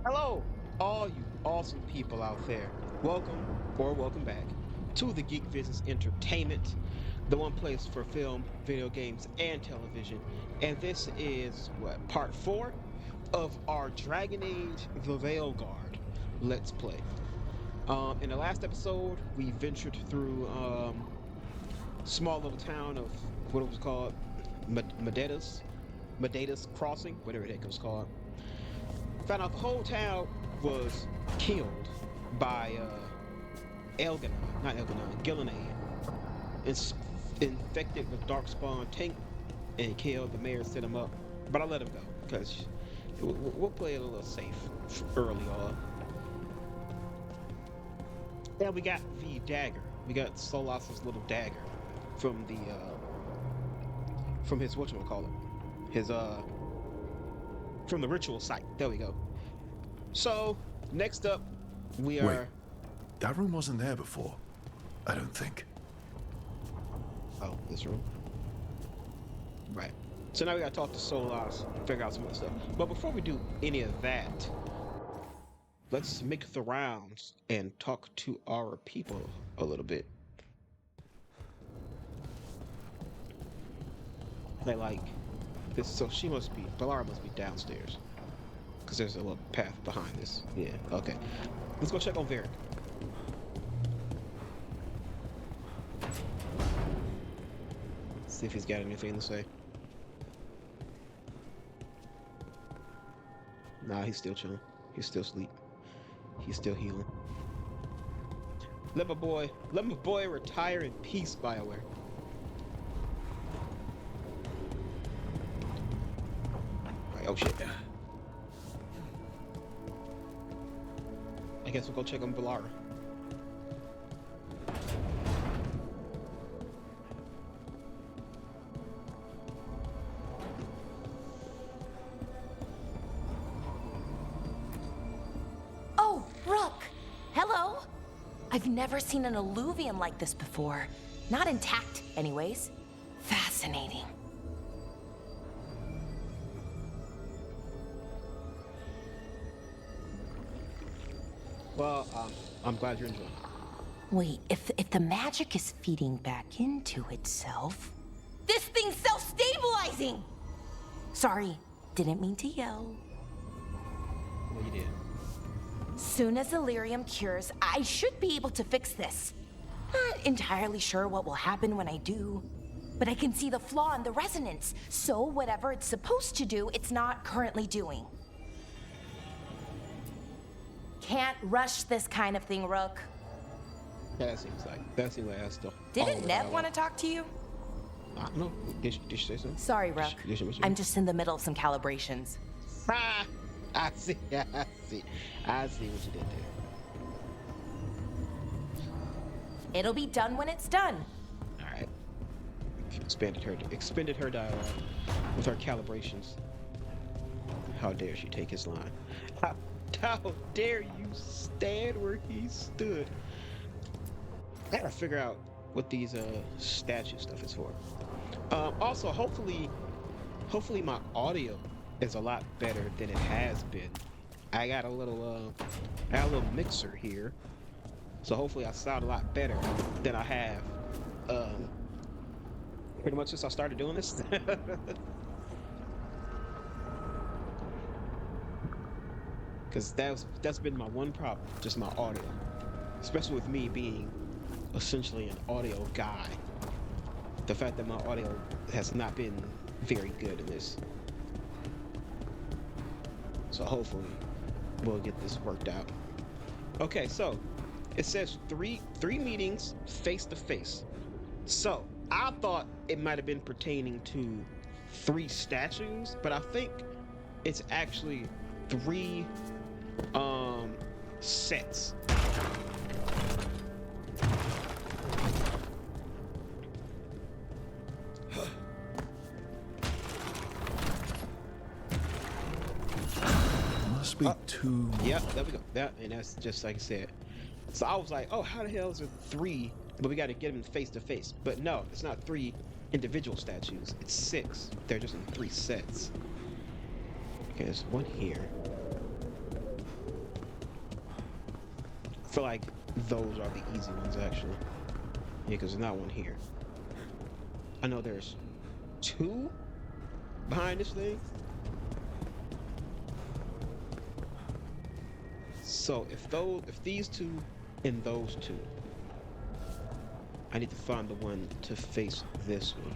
Hello, all you awesome people out there. Welcome or welcome back to the Geek Business Entertainment, the one place for film, video games, and television. And this is what, part four of our Dragon Age The Veilguard Let's Play. In the last episode, we ventured through small little town of what it was called, Medetas Crossing, whatever the heck it was called. Found out the whole town was killed by Elganon, not Elganon, Gillinan. It's infected with darkspawn tank and killed the mayor, set him up. But I let him go because we'll play it a little safe early on. And we got the dagger. We got Solas's little dagger from the from his whatchamacallit, his from the ritual site. There we go. So next up, we Wait, are. that room wasn't there before. I don't think. Oh, this room. Right. So now we gotta talk to Solas, figure out some other stuff. But before we do any of that, let's make the rounds and talk to our people a little bit. They like this, so Balara must be downstairs. Because there's a little path behind this. Yeah, okay. Let's go check on Varric. See if he's got anything to say. Nah, he's still chilling. He's still asleep. He's still healing. Let my boy retire in peace, BioWare. Right, oh shit. I guess we'll go check on Balara. Oh, Rook! Hello! I've never seen an alluvium like this before. Not intact, anyways. Fascinating. Well, I'm glad you're enjoying it. Wait, if the magic is feeding back into itself... This thing's self-stabilizing! Sorry, didn't mean to yell. Well, you did. Soon as Illyrium cures, I should be able to fix this. Not entirely sure what will happen when I do, but I can see the flaw in the resonance, so whatever it's supposed to do, it's not currently doing. Can't rush this kind of thing, Rook. That seems like that's the. Didn't Neb want to talk to you? No. Did she say something? Sorry, Rook. Did she mention I'm it? just in the middle of some calibrations. Ah, I see. I see what you did there. It'll be done when it's done. All right. Expended her dialogue with her calibrations. How dare she take his line? How dare you stand where he stood? I gotta figure out what these statue stuff is for. Also, hopefully my audio is a lot better than it has been. I got a little mixer here, so hopefully I sound a lot better than I have pretty much since I started doing this. Because that's been my one problem, just my audio. Especially with me being essentially an audio guy. The fact that my audio has not been very good in this. So hopefully we'll get this worked out. Okay, so it says three meetings face to face. So I thought it might have been pertaining to 3 statues, but I think it's actually 3 sets. Must be two. Yep, there we go. And that's just like I said. So I was like, oh, how the hell is it 3? But we got to get them face to face. But no, it's not 3 individual statues. It's 6. They're just in 3 sets. Okay, there's one here. feel like those are the easy ones, actually. Yeah, because there's not one here. I know there's two behind this thing. So if these two and those two, I need to find the one to face this one.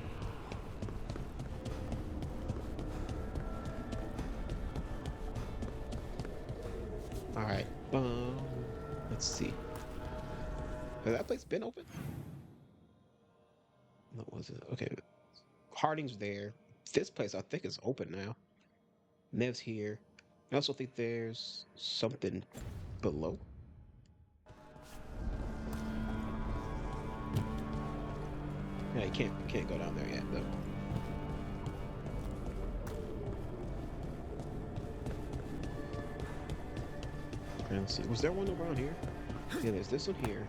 All right. Let's see. Has that place been open? What was it? Okay. Harding's there. This place I think is open now. Nev's here. I also think there's something below. Yeah, you can't go down there yet though. Okay, let's see. Was there one around here? Yeah, there's this one here.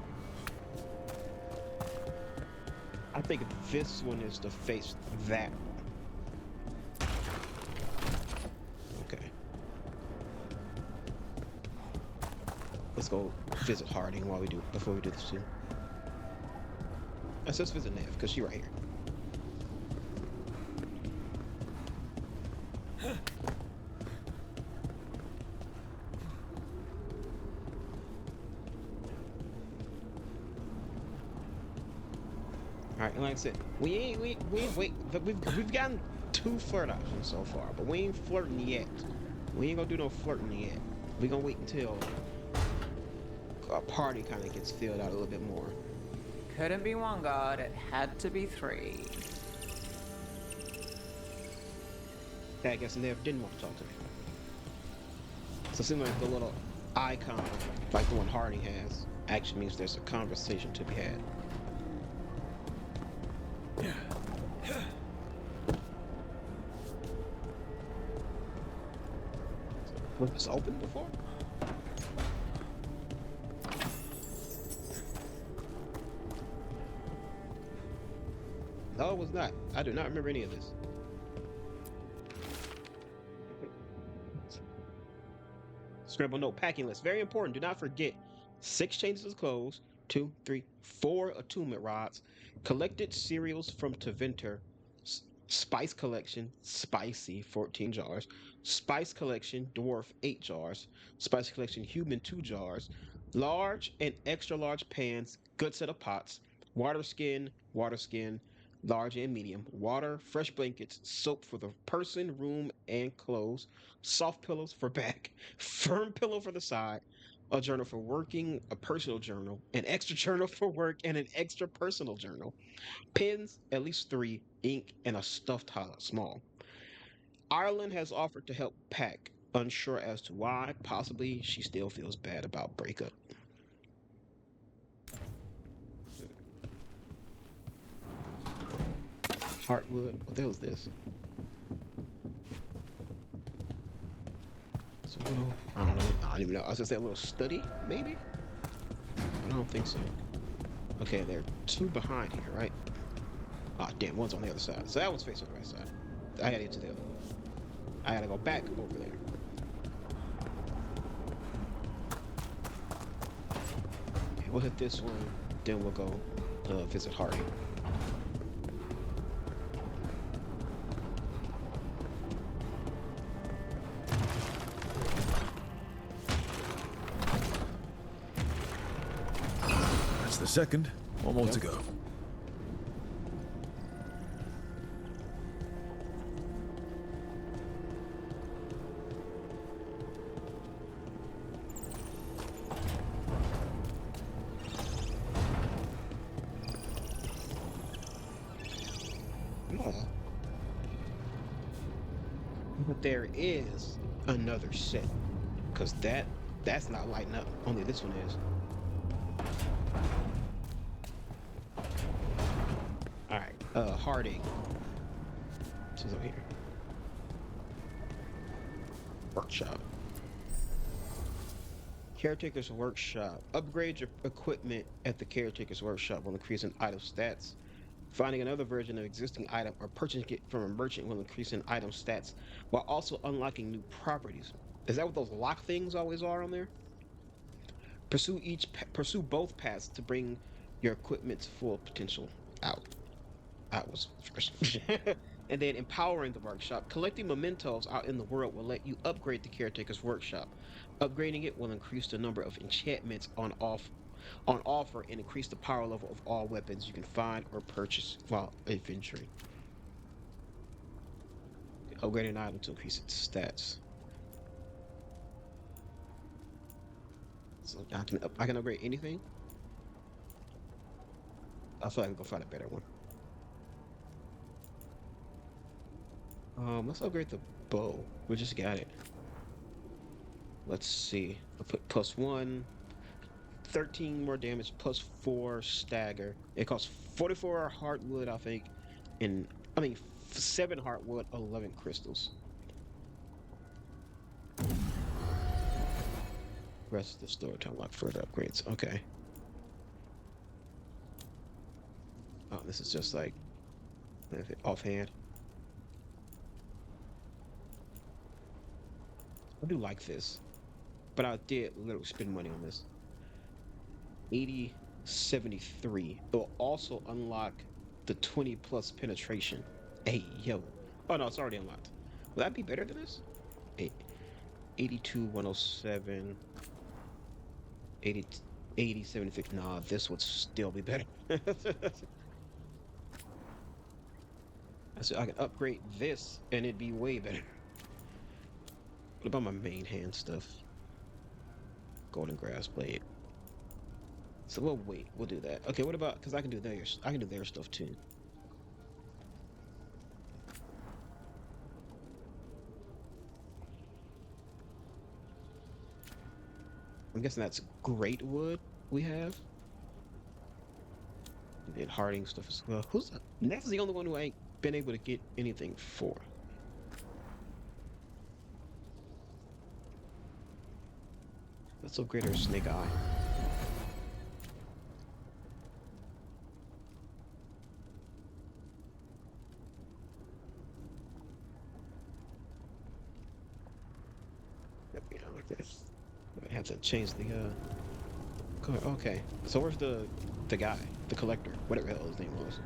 I think this one is to face that. Okay. Let's go visit Harding while we do before we do this too. Let's just visit Nev, because she's right here. Alright, and like I said, we've gotten 2 flirt options so far, but we ain't flirting yet. We ain't gonna do no flirting yet. We gonna wait until our party kind of gets filled out a little bit more. Couldn't be one god, it had to be 3. Yeah, I guess Nev didn't want to talk to me. So it seems like the little icon, like the one Harding has, actually means there's a conversation to be had. Was this open before? No, it was not. I do not remember any of this. Scribble note packing list. Very important. Do not forget 6 changes of clothes, 2, 3, 4 attunement rods, collected cereals from Taventer, spice collection, spicy 14 jars, spice collection, dwarf 8 jars, spice collection, human 2 jars, large and extra large pans, good set of pots, water skin, large and medium, water, fresh blankets, soap for the person, room, and clothes, soft pillows for back, firm pillow for the side, a journal for working, a personal journal, an extra journal for work, and an extra personal journal, pens, at least 3, ink, and a stuffed toilet, small. Ireland has offered to help pack, unsure as to why. Possibly she still feels bad about breakup. Heartwood. What the hell is this? So, I don't know. I don't even know. I was gonna say a little study, maybe? I don't think so. Okay, there are 2 behind here, right? Ah, damn, one's on the other side. So that one's facing the right side. I gotta get to the other one. I gotta go back over there. Okay, we'll hit this one, then we'll go visit Harding. That's the second. One more to go. But there is another set, because that's not lighting up. Only this one is. All right, Harding. This is over here. Workshop. Caretaker's workshop. Upgrade your equipment at the caretaker's workshop will increase an item stats. Finding another version of existing item or purchasing it from a merchant will increase an item stats while also unlocking new properties. Is that what those lock things always are on there? Pursue both paths to bring your equipment's full potential out. That was first. And then empowering the workshop. Collecting mementos out in the world will let you upgrade the caretaker's workshop. Upgrading it will increase the number of enchantments on offer and increase the power level of all weapons you can find or purchase while adventuring. Upgrade an item to increase its stats. So I can upgrade anything. I feel like I can go find a better one. Let's upgrade the bow. We just got it. Let's see. I'll put +1, 13 more damage, +4 stagger. It costs 44 heartwood, I think, and 7 heartwood, 11 crystals. Rest of the store to unlock further upgrades. Okay. Oh, this is just like offhand. I do like this, but I did literally spend money on this. 8073. It will also unlock the 20+ penetration. Hey, yo. Oh no, it's already unlocked. Will that be better than this? 82 107. 80 76. Nah, this would still be better. So I can upgrade this and it'd be way better. What about my main hand stuff? Golden grass blade. So we'll wait. We'll do that. Okay. What about? Because I can do their stuff too. I'm guessing that's great wood we have. And harding stuff as well. That's the only one who I ain't been able to get anything for. Let's upgrade our snake eye. Yep, yeah, like this. I have to change the okay. So where's the guy, the collector, whatever the hell his name was?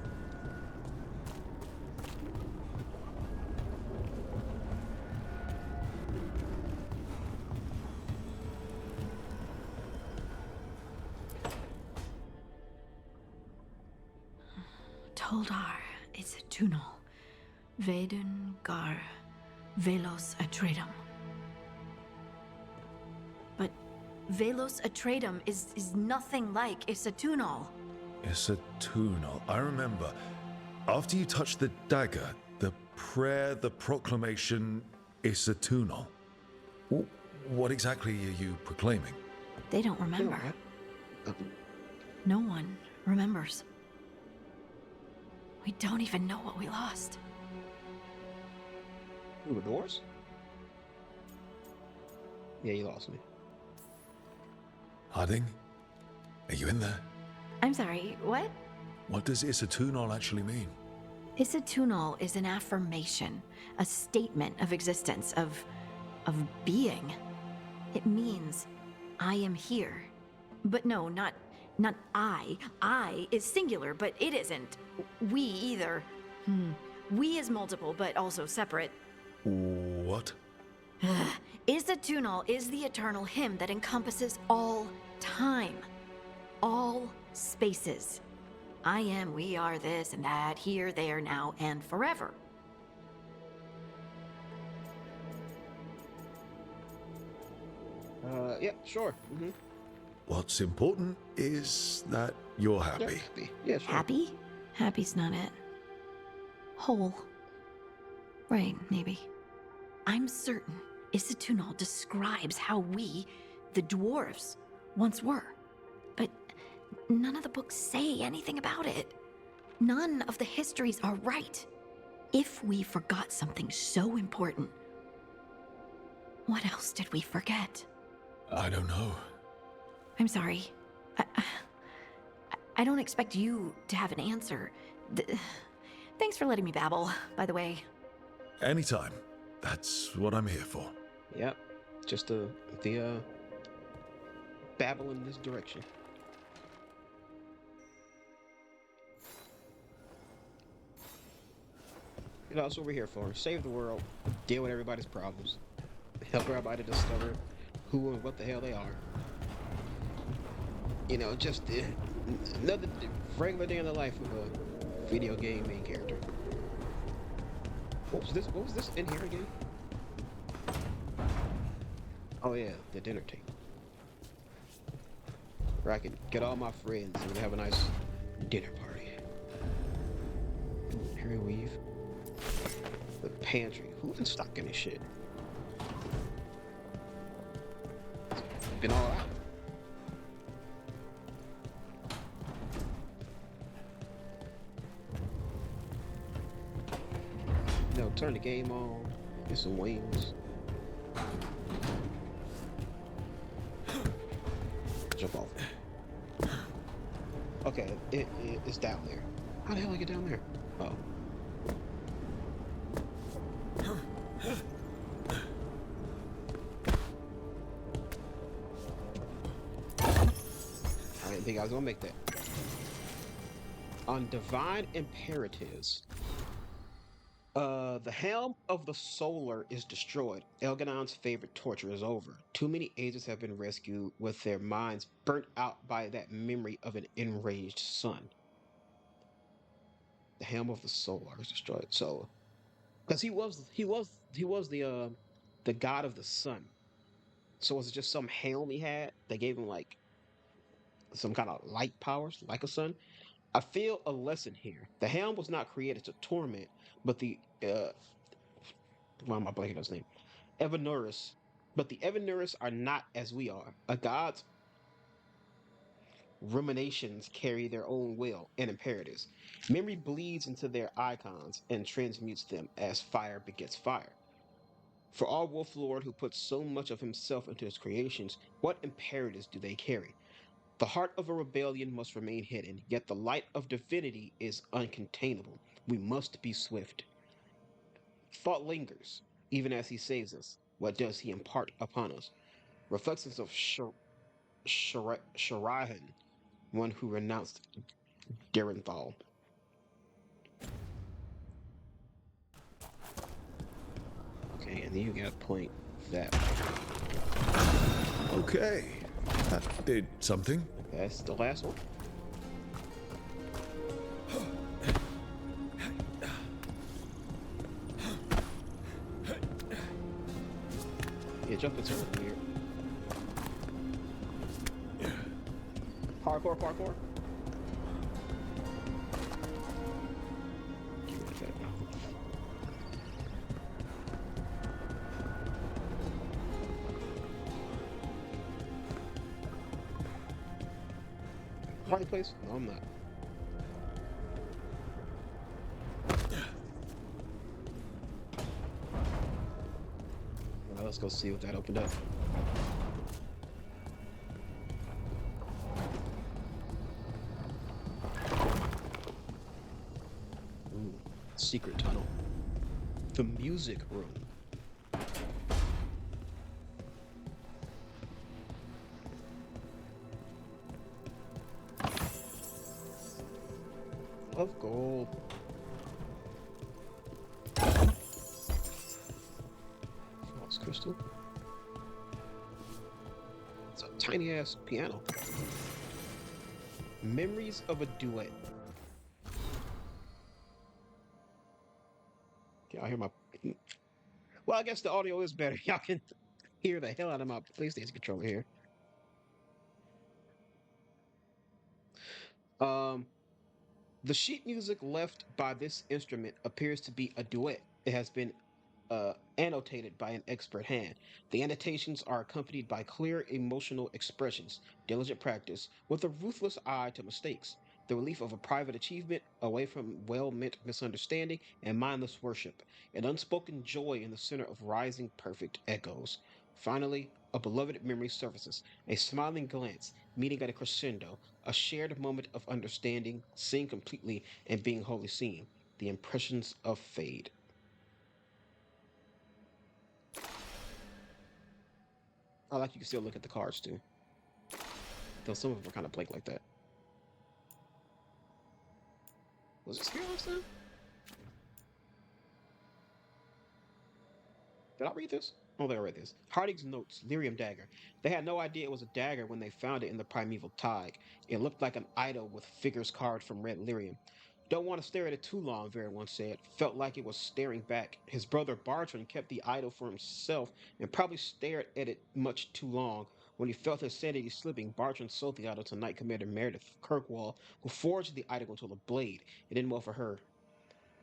Toldar is a tunnel. Veilguard, Velos Atreidim. But Velos Atreidim is nothing like Isatunal. Isatunal. I remember. After you touched the dagger, the prayer, the proclamation, Isatunal. What exactly are you proclaiming? They don't remember. No one remembers. We don't even know what we lost. Who, the doors? Yeah, you lost me. Harding? Are you in there? I'm sorry, what? What does Isatunal actually mean? Isatunal is an affirmation, a statement of existence, of being. It means, I am here. But no, not I. I is singular, but it isn't. We either. We is multiple, but also separate. What? Isatunal is the eternal hymn that encompasses all time. All spaces. I am, we are, this and that, here, there, now, and forever. Yeah, sure. Mm-hmm. What's important is that you're happy. Yeah, happy. Yeah, sure. Happy? Happy's not it. Whole. Right, maybe. I'm certain Isatunal describes how we, the dwarves, once were. But none of the books say anything about it. None of the histories are right. If we forgot something so important, what else did we forget? I don't know. I'm sorry. I don't expect you to have an answer. Thanks for letting me babble, by the way. Anytime. That's what I'm here for. Yep. Just the babble in this direction. You know, that's what we're here for. Save the world, deal with everybody's problems, help everybody discover who and what the hell they are. You know, just another regular day in the life of a video game main character. What was this? What was this in here again? Oh yeah, the dinner table. Where I can get all my friends and have a nice dinner party. Harry Weave. The pantry. Who's been stocking this shit? Been all out. You know, turn the game on. Get some wings. Jump off. Okay, it's down there. How the hell I get down there? Oh. I didn't think I was gonna make that. On divine imperatives. The helm of the solar is destroyed. Elganon's favorite torture is over. Too many agents have been rescued with their minds burnt out by that memory of an enraged sun. The helm of the solar is destroyed. So, because he was the god of the sun. So was it just some helm he had that gave him like some kind of light powers, like a sun? I feel a lesson here. The helm was not created to torment, but the why am I blanking on his name? Evanuris. But the Evanuris are not as we are. A god's ruminations carry their own will and imperatives. Memory bleeds into their icons and transmutes them as fire begets fire. For all Wolflord who puts so much of himself into his creations, what imperatives do they carry? The heart of a rebellion must remain hidden, yet the light of divinity is uncontainable. We must be swift. Thought lingers, even as he saves us. What does he impart upon us? Reflections of Sharihan, one who renounced Darenthal. Okay, and then you got to point that way. Okay, that did something. That's the last one. Yeah, jumping's a little weird. Parkour, parkour. Get rid of that. Party place? No, I'm not. Well, let's go see what that opened up. Ooh, secret tunnel. The music room. Of gold. False crystal. It's a tiny ass piano. Memories of a duet. Y'all hear my. Well, I guess the audio is better. Y'all can hear the hell out of my PlayStation controller here. Um, The sheet music left by this instrument appears to be a duet. It has been annotated by an expert hand. The annotations are accompanied by clear emotional expressions, diligent practice, with a ruthless eye to mistakes, the relief of a private achievement away from well meant misunderstanding and mindless worship, an unspoken joy in the center of rising perfect echoes. Finally, a beloved memory surfaces, a smiling glance, meeting at a crescendo, a shared moment of understanding, seen completely and being wholly seen. The impressions of fade. I like you can still look at the cards too. Though some of them were kind of blank like that. Was it here last time? Did I read this? Oh, I read this. Harding's notes, lyrium dagger. They had no idea it was a dagger when they found it in the primeval tide. It looked like an idol with figures carved from red lyrium. Don't want to stare at it too long, Vera once said. Felt like it was staring back. His brother Bartrand kept the idol for himself and probably stared at it much too long. When he felt his sanity slipping, Bartrand sold the idol to Knight Commander Meredith Kirkwall, who forged the idol into a blade. It didn't well for her.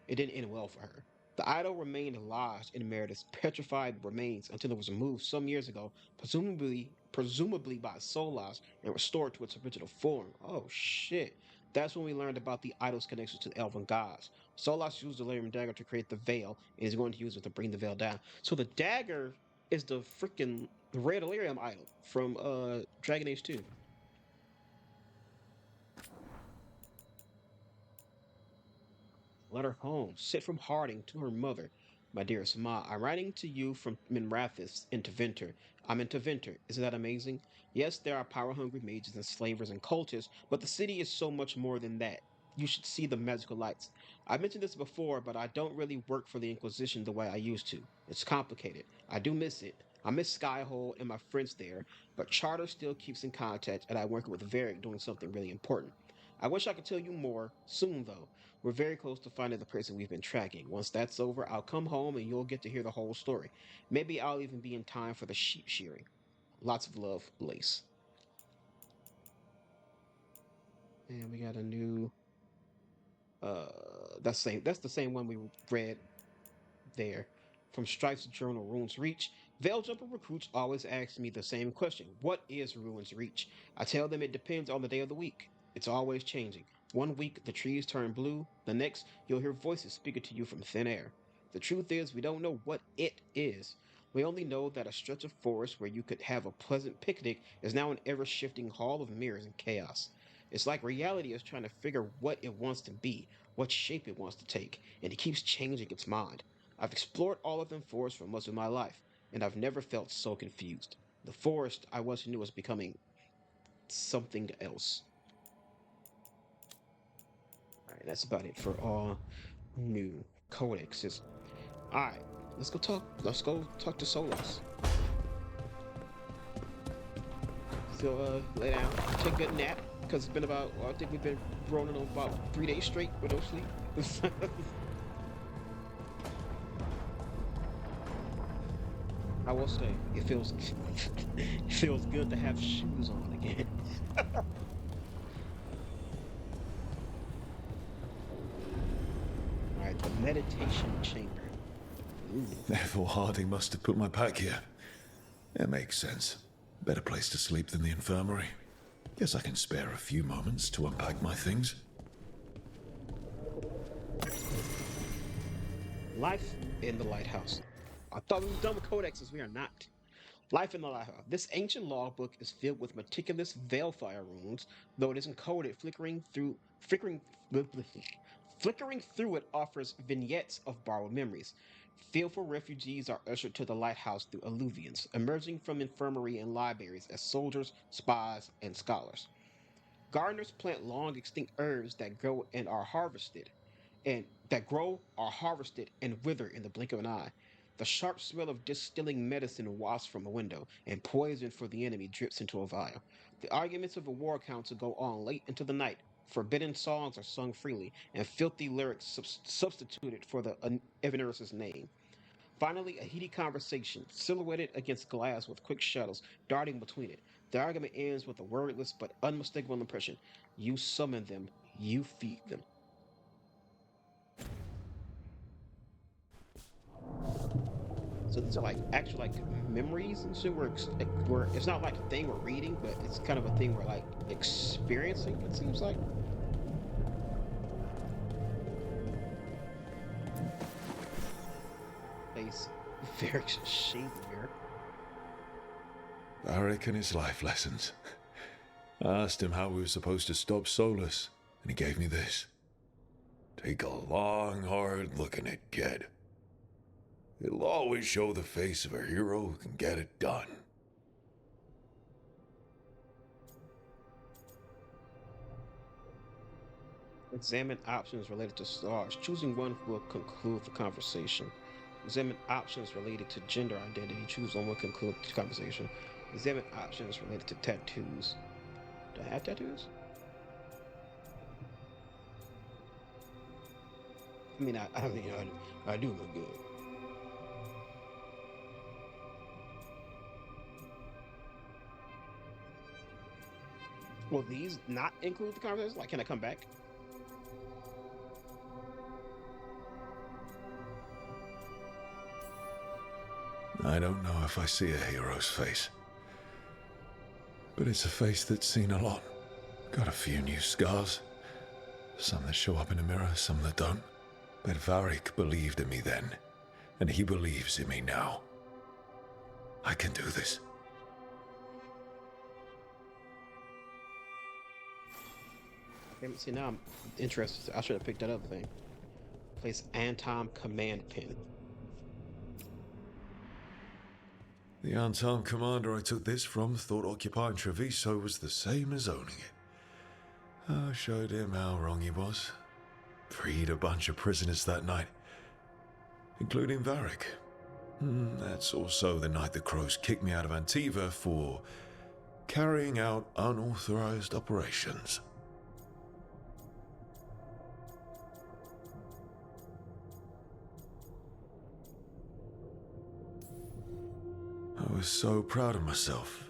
It didn't end well for her. The idol remained lodged in Meredith's petrified remains until it was removed some years ago, presumably by Solas, and restored to its original form. Oh shit. That's when we learned about the idol's connection to the elven gods. Solas used the Lyrium dagger to create the veil, and is going to use it to bring the veil down. So the dagger is the freaking red Illyrium idol from Dragon Age 2. Letter home. Sent from Harding to her mother. My dearest Ma, I'm writing to you from Minrathis into Venter. I'm into Venter. Isn't that amazing? Yes, there are power-hungry mages and slavers and cultists, but the city is so much more than that. You should see the magical lights. I've mentioned this before, but I don't really work for the Inquisition the way I used to. It's complicated. I do miss it. I miss Skyhole and my friends there, but Charter still keeps in contact, and I work with Varric doing something really important. I wish I could tell you more soon, though. We're very close to finding the person we've been tracking. Once that's over, I'll come home and you'll get to hear the whole story. Maybe I'll even be in time for the sheep shearing. Lots of love, Lace. And we got a new that's the same one we read there. From Strife's journal, Rune's Reach. Veil-jumper recruits always ask me the same question. What is Rune's Reach? I tell them it depends on the day of the week. It's always changing. One week, the trees turn blue. The next, you'll hear voices speaking to you from thin air. The truth is, we don't know what it is. We only know that a stretch of forest where you could have a pleasant picnic is now an ever-shifting hall of mirrors and chaos. It's like reality is trying to figure what it wants to be, what shape it wants to take, and it keeps changing its mind. I've explored all of them forests for much of my life, and I've never felt so confused. The forest I once knew was becoming something else. Alright, that's about it for all new codexes. Alright, let's go talk to Solas. So lay down, take a good nap, because it's been about, well, I think we've been rolling on about 3 days straight with no sleep. I will say, it feels it feels good to have shoes on again. Alright, the meditation chamber. Ooh. Therefore, Harding must have put my pack here. It makes sense. Better place to sleep than the infirmary. Guess I can spare a few moments to unpack my things. Life in the Lighthouse. I thought we were done with codexes. We are not. Life in the Lighthouse. This ancient logbook is filled with meticulous veilfire runes, though it isn't coded. Flickering through it offers vignettes of borrowed memories. Fearful refugees are ushered to the lighthouse through alluvians, emerging from infirmary and libraries as soldiers, spies, and scholars. Gardeners plant long extinct herbs that grow and are harvested, and wither in the blink of an eye. The sharp smell of distilling medicine wafts from a window, and poison for the enemy drips into a vial. The arguments of a war council go on late into the night. Forbidden songs are sung freely, and filthy lyrics substituted for the Evaneris' name. Finally, a heated conversation, silhouetted against glass with quick shadows darting between it. The argument ends with a wordless but unmistakable impression. You summon them, you feed them. So these are like actual like memories and shit where it's not like a thing we're reading, but it's kind of a thing we're like experiencing, it seems like. Face very shady here. Varric and his life lessons. I asked him how we were supposed to stop Solus, and he gave me this. Take a long, hard looking at Ged. It'll always show the face of a hero who can get it done. Examine options related to stars. Choosing one will conclude the conversation. Examine options related to gender identity. Choose one will conclude the conversation. Examine options related to tattoos. Do I have tattoos? I do look good. Will these not include the conversation? Like, can I come back? I don't know if I see a hero's face, but it's a face that's seen a lot. Got a few new scars. Some that show up in the mirror, some that don't. But Varric believed in me then, and he believes in me now. I can do this. Damn, see, now I'm interested. I should have picked that other thing. Place Antom command pin. The unarmed commander I took this from thought occupying Treviso was the same as owning it. I showed him how wrong he was. Freed a bunch of prisoners that night, including Varric. That's also the night the Crows kicked me out of Antiva for carrying out unauthorized operations. I was so proud of myself.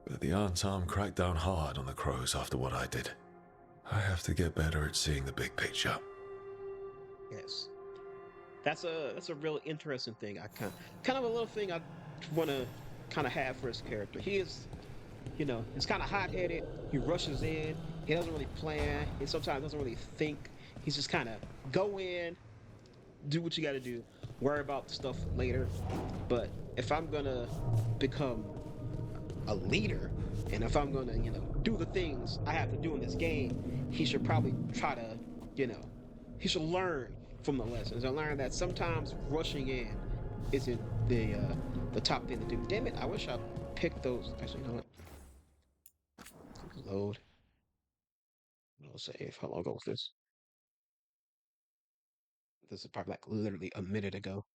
But the unarmed cracked down hard on the Crows after what I did. I have to get better at seeing the big picture. Yes, that's a real interesting thing. I kind of a little thing I want to kind of have for his character. He is, he's kind of hot-headed. He rushes in. He doesn't really plan. He sometimes doesn't really think. He's just kind of go in, do what you got to do, worry about the stuff later. But if I'm gonna become a leader, and if I'm gonna, do the things I have to do in this game, he should probably try to, he should learn from the lessons and learn that sometimes rushing in isn't the top thing to do. Damn it! I wish I picked those. Actually, you know what? Load. I'll save. How long ago was this? This is probably like literally a minute ago.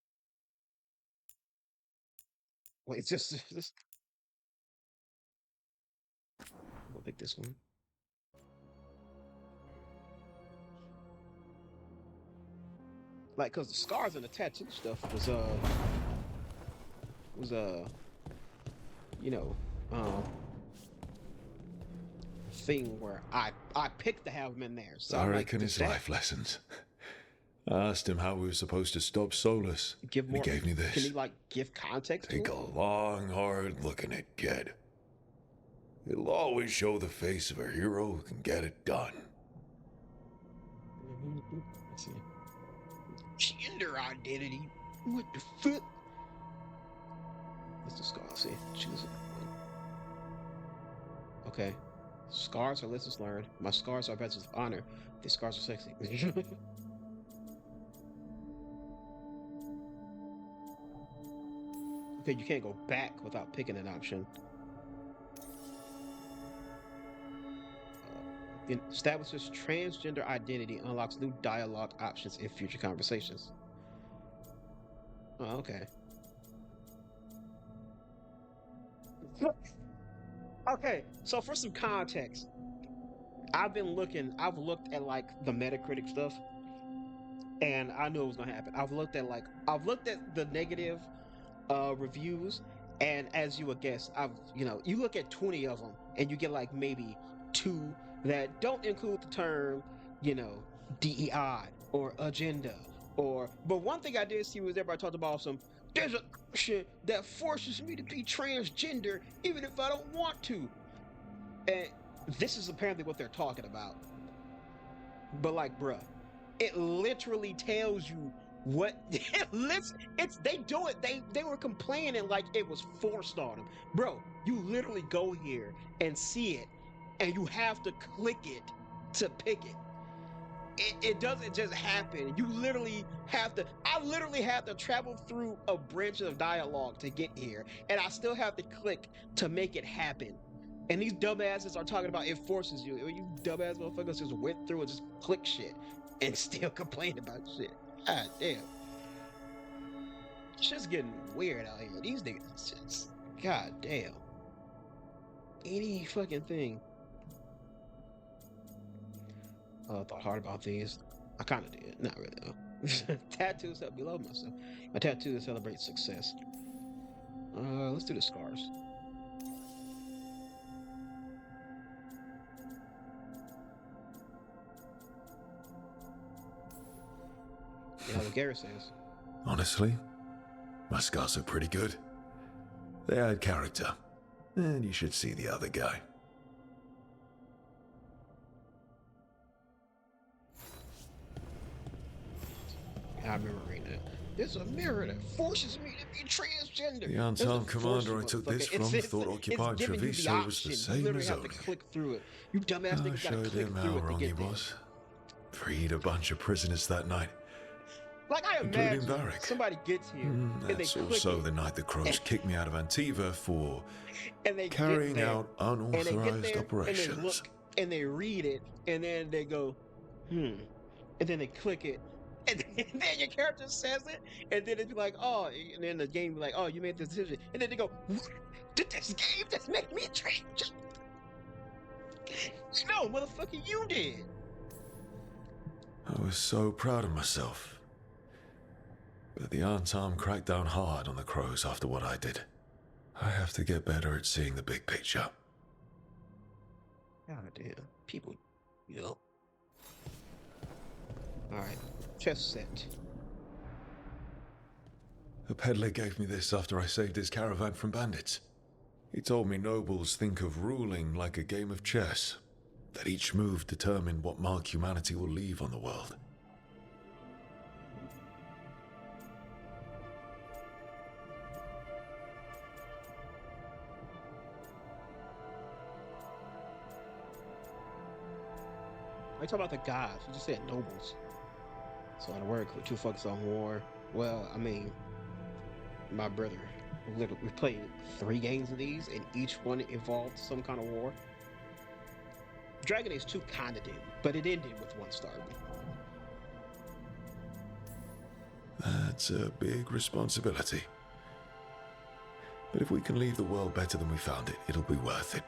Wait, it's just this. I'll pick this one. Like, cause the scars and the tattoo stuff was you know, thing where I picked to have him in there. So I I'm reckon like, his life lessons. I asked him how we were supposed to stop Solus. Give more. He gave me this. Can he like give context? Take to a long, hard look at it, kid. It'll always show the face of a hero who can get it done. Let's see. Gender identity. What the fuck? What's the scar? Let's see. Choose it. Okay. Scars are lessons learned. My scars are badges of honor. These scars are sexy. Okay, you can't go back without picking an option. Establishes transgender identity, unlocks new dialogue options in future conversations. Oh, okay. Okay, so for some context, I've looked at like the Metacritic stuff, and I knew it was gonna happen. I've looked at the negative reviews, and as you would guess, you look at 20 of them, and you get like maybe 2 that don't include the term, DEI or agenda, but one thing I did see was everybody talked about there's a shit that forces me to be transgender even if I don't want to. And this is apparently what they're talking about. But like, bruh, it literally tells you what they do it. They were complaining like it was forced on them. Bro, you literally go here and see it, and you have to click it to pick it. It doesn't just happen. You literally have to. I literally have to travel through a branch of dialogue to get here, and I still have to click to make it happen. And these dumbasses are talking about it forces you. You dumbass motherfuckers just went through and just click shit and still complain about shit. God damn. Shit's getting weird out here. These niggas just, god damn. Any fucking thing. I thought hard about these. I kind of did. Not really though. Tattoos help me love myself. My tattoo to celebrate success. Let's do the scars. You know what Garrett says. Honestly, my scars are pretty good. They add character. And you should see the other guy. I remember reading that. There's a mirror that forces me to be transgender. The unarmed commander I took this from thought occupying Treviso was the same as Oni. Oni. Through it. You dumbass I niggas gotta showed click him how through it to wrong he get there. was. Freed a bunch of prisoners that night. Like I including imagine Varric. somebody gets here and they That's click also it, the night the Crows kicked me out of Antiva for and they carrying get there, out and they get unauthorized there, operations. And they look and they read it and then they go, and then they click it. And then your character says it, and then it'd be like, oh, and then the game be like, oh, you made this decision, and then they go, what? Did this game just make me a transgender? No, motherfucker, you did. I was so proud of myself. But the Arm cracked down hard on the Crows after what I did. I have to get better at seeing the big picture. God damn, people, you know. All right, chest set. A peddler gave me this after I saved his caravan from bandits. He told me nobles think of ruling like a game of chess, that each move determined what mark humanity will leave on the world. I talk about the gods. You just said nobles. So in a word, two fucks on war. Well, I mean, my brother, we played 3 games of these, and each one involved some kind of war. Dragon Age 2 kinda did, but it ended with 1 star. That's a big responsibility. But if we can leave the world better than we found it, it'll be worth it.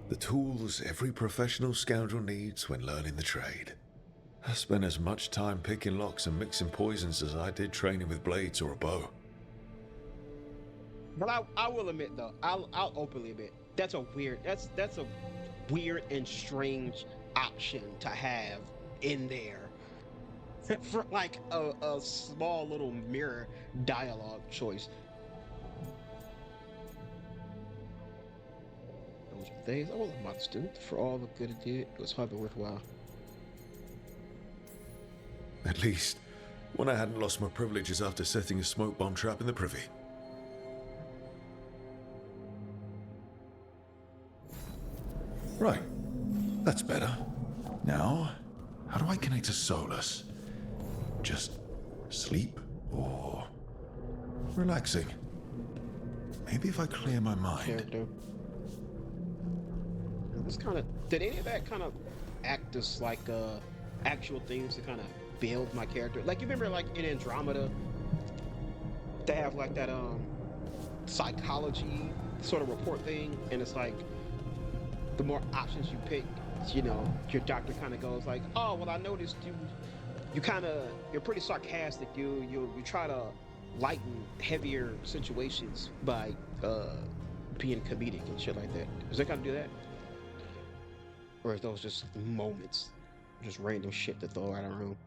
The tools every professional scoundrel needs when learning the trade. I spent as much time picking locks and mixing poisons as I did training with blades or a bow. But I will admit though, I'll openly admit that's a weird and strange option to have in there for like a small little mirror dialogue choice. Those were days I was a monster. For all the good it did, it was hardly worthwhile. At least, when I hadn't lost my privileges after setting a smoke bomb trap in the privy. Right, that's better. Now, how do I connect to Solus? Just sleep or relaxing? Maybe if I clear my mind. Character. This kind of did any of that kind of act as like actual things to kind of build my character? Like you remember like in Andromeda, they have like that psychology sort of report thing, and it's like the more options you pick, you know, your doctor kind of goes like, oh well, I noticed you're pretty sarcastic. You try to lighten heavier situations by being comedic and shit like that. Is that kind of do that? Or is those just moments, just random shit to throw out of the room?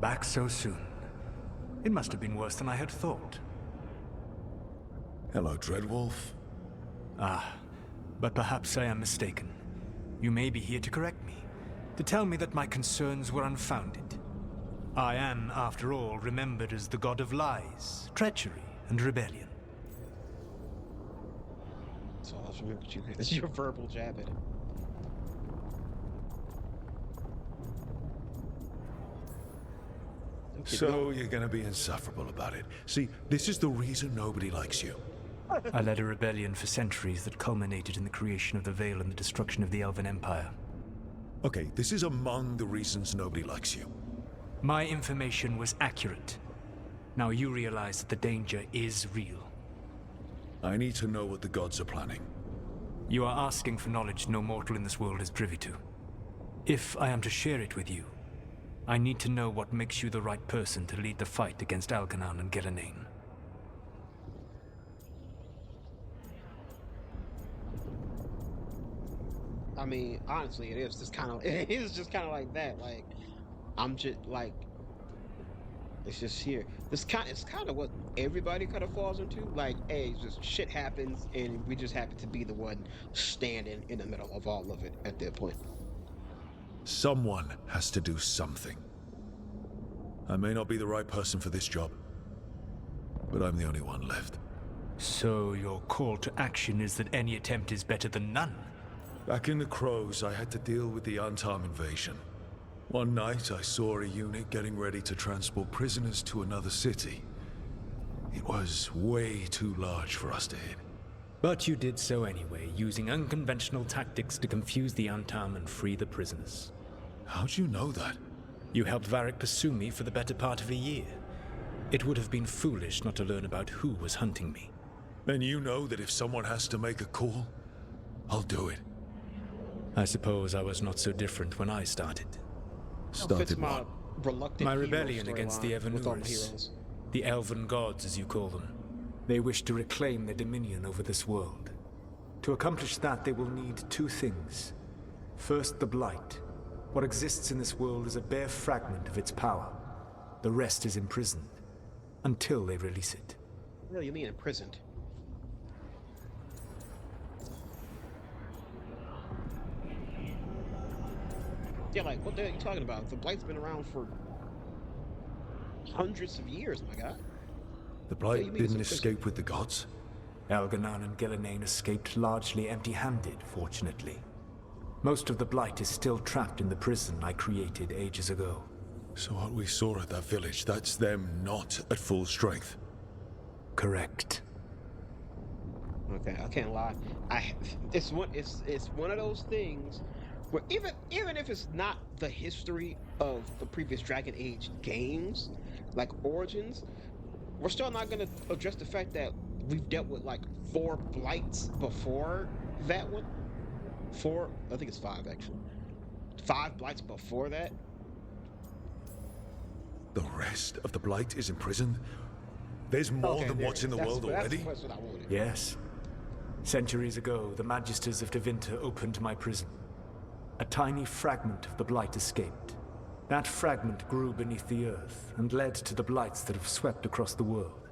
Back so soon. It must have been worse than I had thought. Hello, Dreadwolf. Ah, but perhaps I am mistaken. You may be here to correct me. To tell me that my concerns were unfounded. I am, after all, remembered as the god of lies, treachery, and rebellion. So I was remembered you. It's your verbal jab at him. So you're gonna be insufferable about it. See, this is the reason nobody likes you. I led a rebellion for centuries that culminated in the creation of the Veil and the destruction of the Elven Empire. Okay, this is among the reasons nobody likes you. My information was accurate. Now you realize that the danger is real. I need to know what the gods are planning. You are asking for knowledge no mortal in this world is privy to. If I am to share it with you, I need to know what makes you the right person to lead the fight against Algernon and Gillenane. I mean, honestly, it is just kind of like that. Like, I'm just like, it's just here. It's kind of what everybody kind of falls into. Like, hey, it's just shit happens, and we just happen to be the one standing in the middle of all of it at that point. Someone has to do something. I may not be the right person for this job, but I'm the only one left. So your call to action is that any attempt is better than none? Back in the Crows, I had to deal with the Antam invasion. One night, I saw a unit getting ready to transport prisoners to another city. It was way too large for us to hit. But you did so anyway, using unconventional tactics to confuse the Antam and free the prisoners. How'd you know that? You helped Varric pursue me for the better part of a year. It would have been foolish not to learn about who was hunting me. Then you know that if someone has to make a call, I'll do it. I suppose I was not so different when I started. Started my what? reluctant My hero rebellion against the storyline with all the Evanurs. heroes. The Elven Gods, as you call them. They wish to reclaim their dominion over this world. To accomplish that, they will need two things. First, the Blight. What exists in this world is a bare fragment of its power. The rest is imprisoned, until they release it. No, you mean imprisoned? Yeah, like, what the hell are you talking about? The Blight's been around for hundreds of years, my god. The What do Blight you mean it's didn't a prison? escape with the gods? Algernon and Gillenane escaped largely empty-handed, fortunately. Most of the Blight is still trapped in the prison I created ages ago. So what we saw at that village, that's them not at full strength. Correct. Okay, I can't lie. It's one of those things where even if it's not the history of the previous Dragon Age games, like Origins, we're still not gonna address the fact that we've dealt with like 4 Blights before that one. 4, I think it's 5 actually. 5 Blights before that. The rest of the Blight is imprisoned? There's more Okay, than there what's it in the is. world That's already? the question I wanted. Yes. Centuries ago, the Magisters of Tevinter opened my prison. A tiny fragment of the Blight escaped. That fragment grew beneath the earth and led to the Blights that have swept across the world.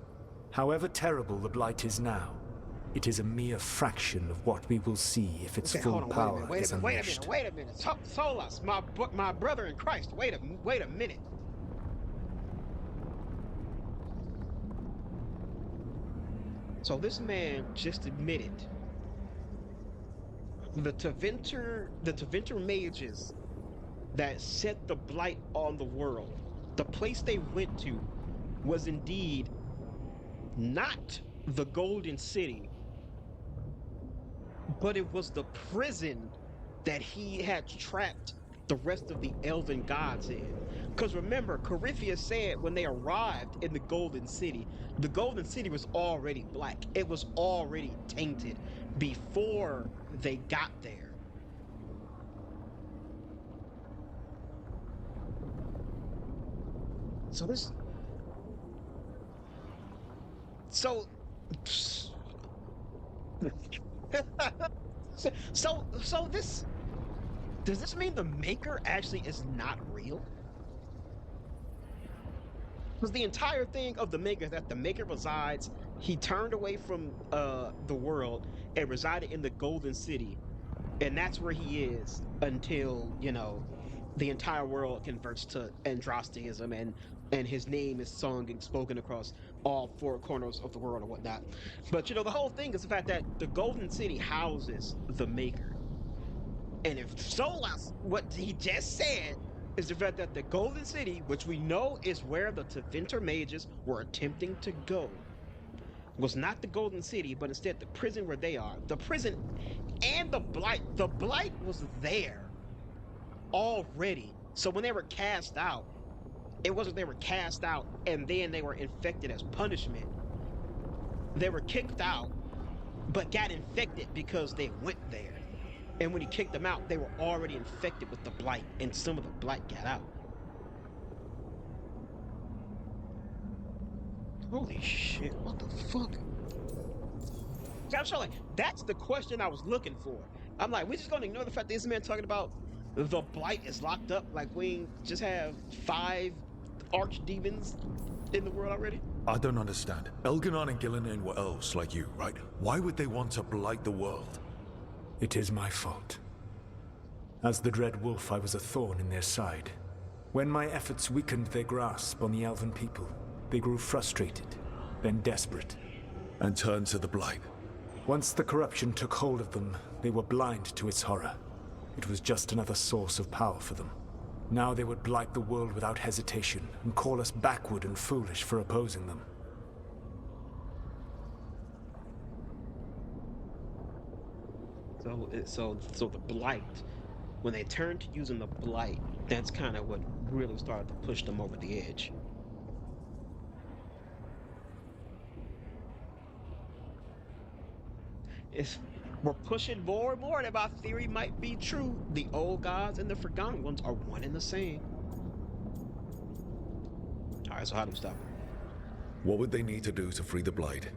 However terrible the Blight is now, it is a mere fraction of what we will see if its Okay, full hold on, power wait is a minute, unleashed. wait a minute. Solas, my brother in Christ. Wait a minute. So this man just admitted the Tevinter mages that set the Blight on the world, the place they went to was indeed not the Golden City, but it was the prison that he had trapped the rest of the elven gods in. Because remember, Coryphia said when they arrived in the Golden City was already black. It was already tainted before they got there. So this... So... so this... Does this mean the Maker actually is not real? Because the entire thing of the Maker is that the Maker resides, he turned away from the world and resided in the Golden City. And that's where he is until, you know, the entire world converts to Androsteism, and his name is sung and spoken across all four corners of the world or whatnot. But the whole thing is the fact that the Golden City houses the Maker. And if Solas, what he just said, is the fact that the Golden City, which we know is where the Tevinter mages were attempting to go, was not the Golden City, but instead the prison where they are. The prison and the Blight. The Blight was there already. So when they were cast out, it wasn't they were cast out and then they were infected as punishment. They were kicked out, but got infected because they went there. And when he kicked them out, they were already infected with the Blight, and some of the Blight got out. Holy shit, what the fuck? I'm sure, like, that's the question I was looking for. I'm like, we're just gonna ignore the fact that this man talking about the Blight is locked up, like we just have 5 archdemons in the world already? I don't understand. Elganon and Gillinan were elves like you, right? Why would they want to blight the world? It is my fault. As the Dread Wolf, I was a thorn in their side. When my efforts weakened their grasp on the elven people, they grew frustrated, then desperate. And turned to the blight. Once the corruption took hold of them, they were blind to its horror. It was just another source of power for them. Now they would blight the world without hesitation and call us backward and foolish for opposing them. So the Blight, when they turned to using the Blight, that's kind of what really started to push them over the edge. If we're pushing more and more that my theory might be true, the old gods and the forgotten ones are one and the same. Alright, so how do we stop them? What would they need to do to free the blight?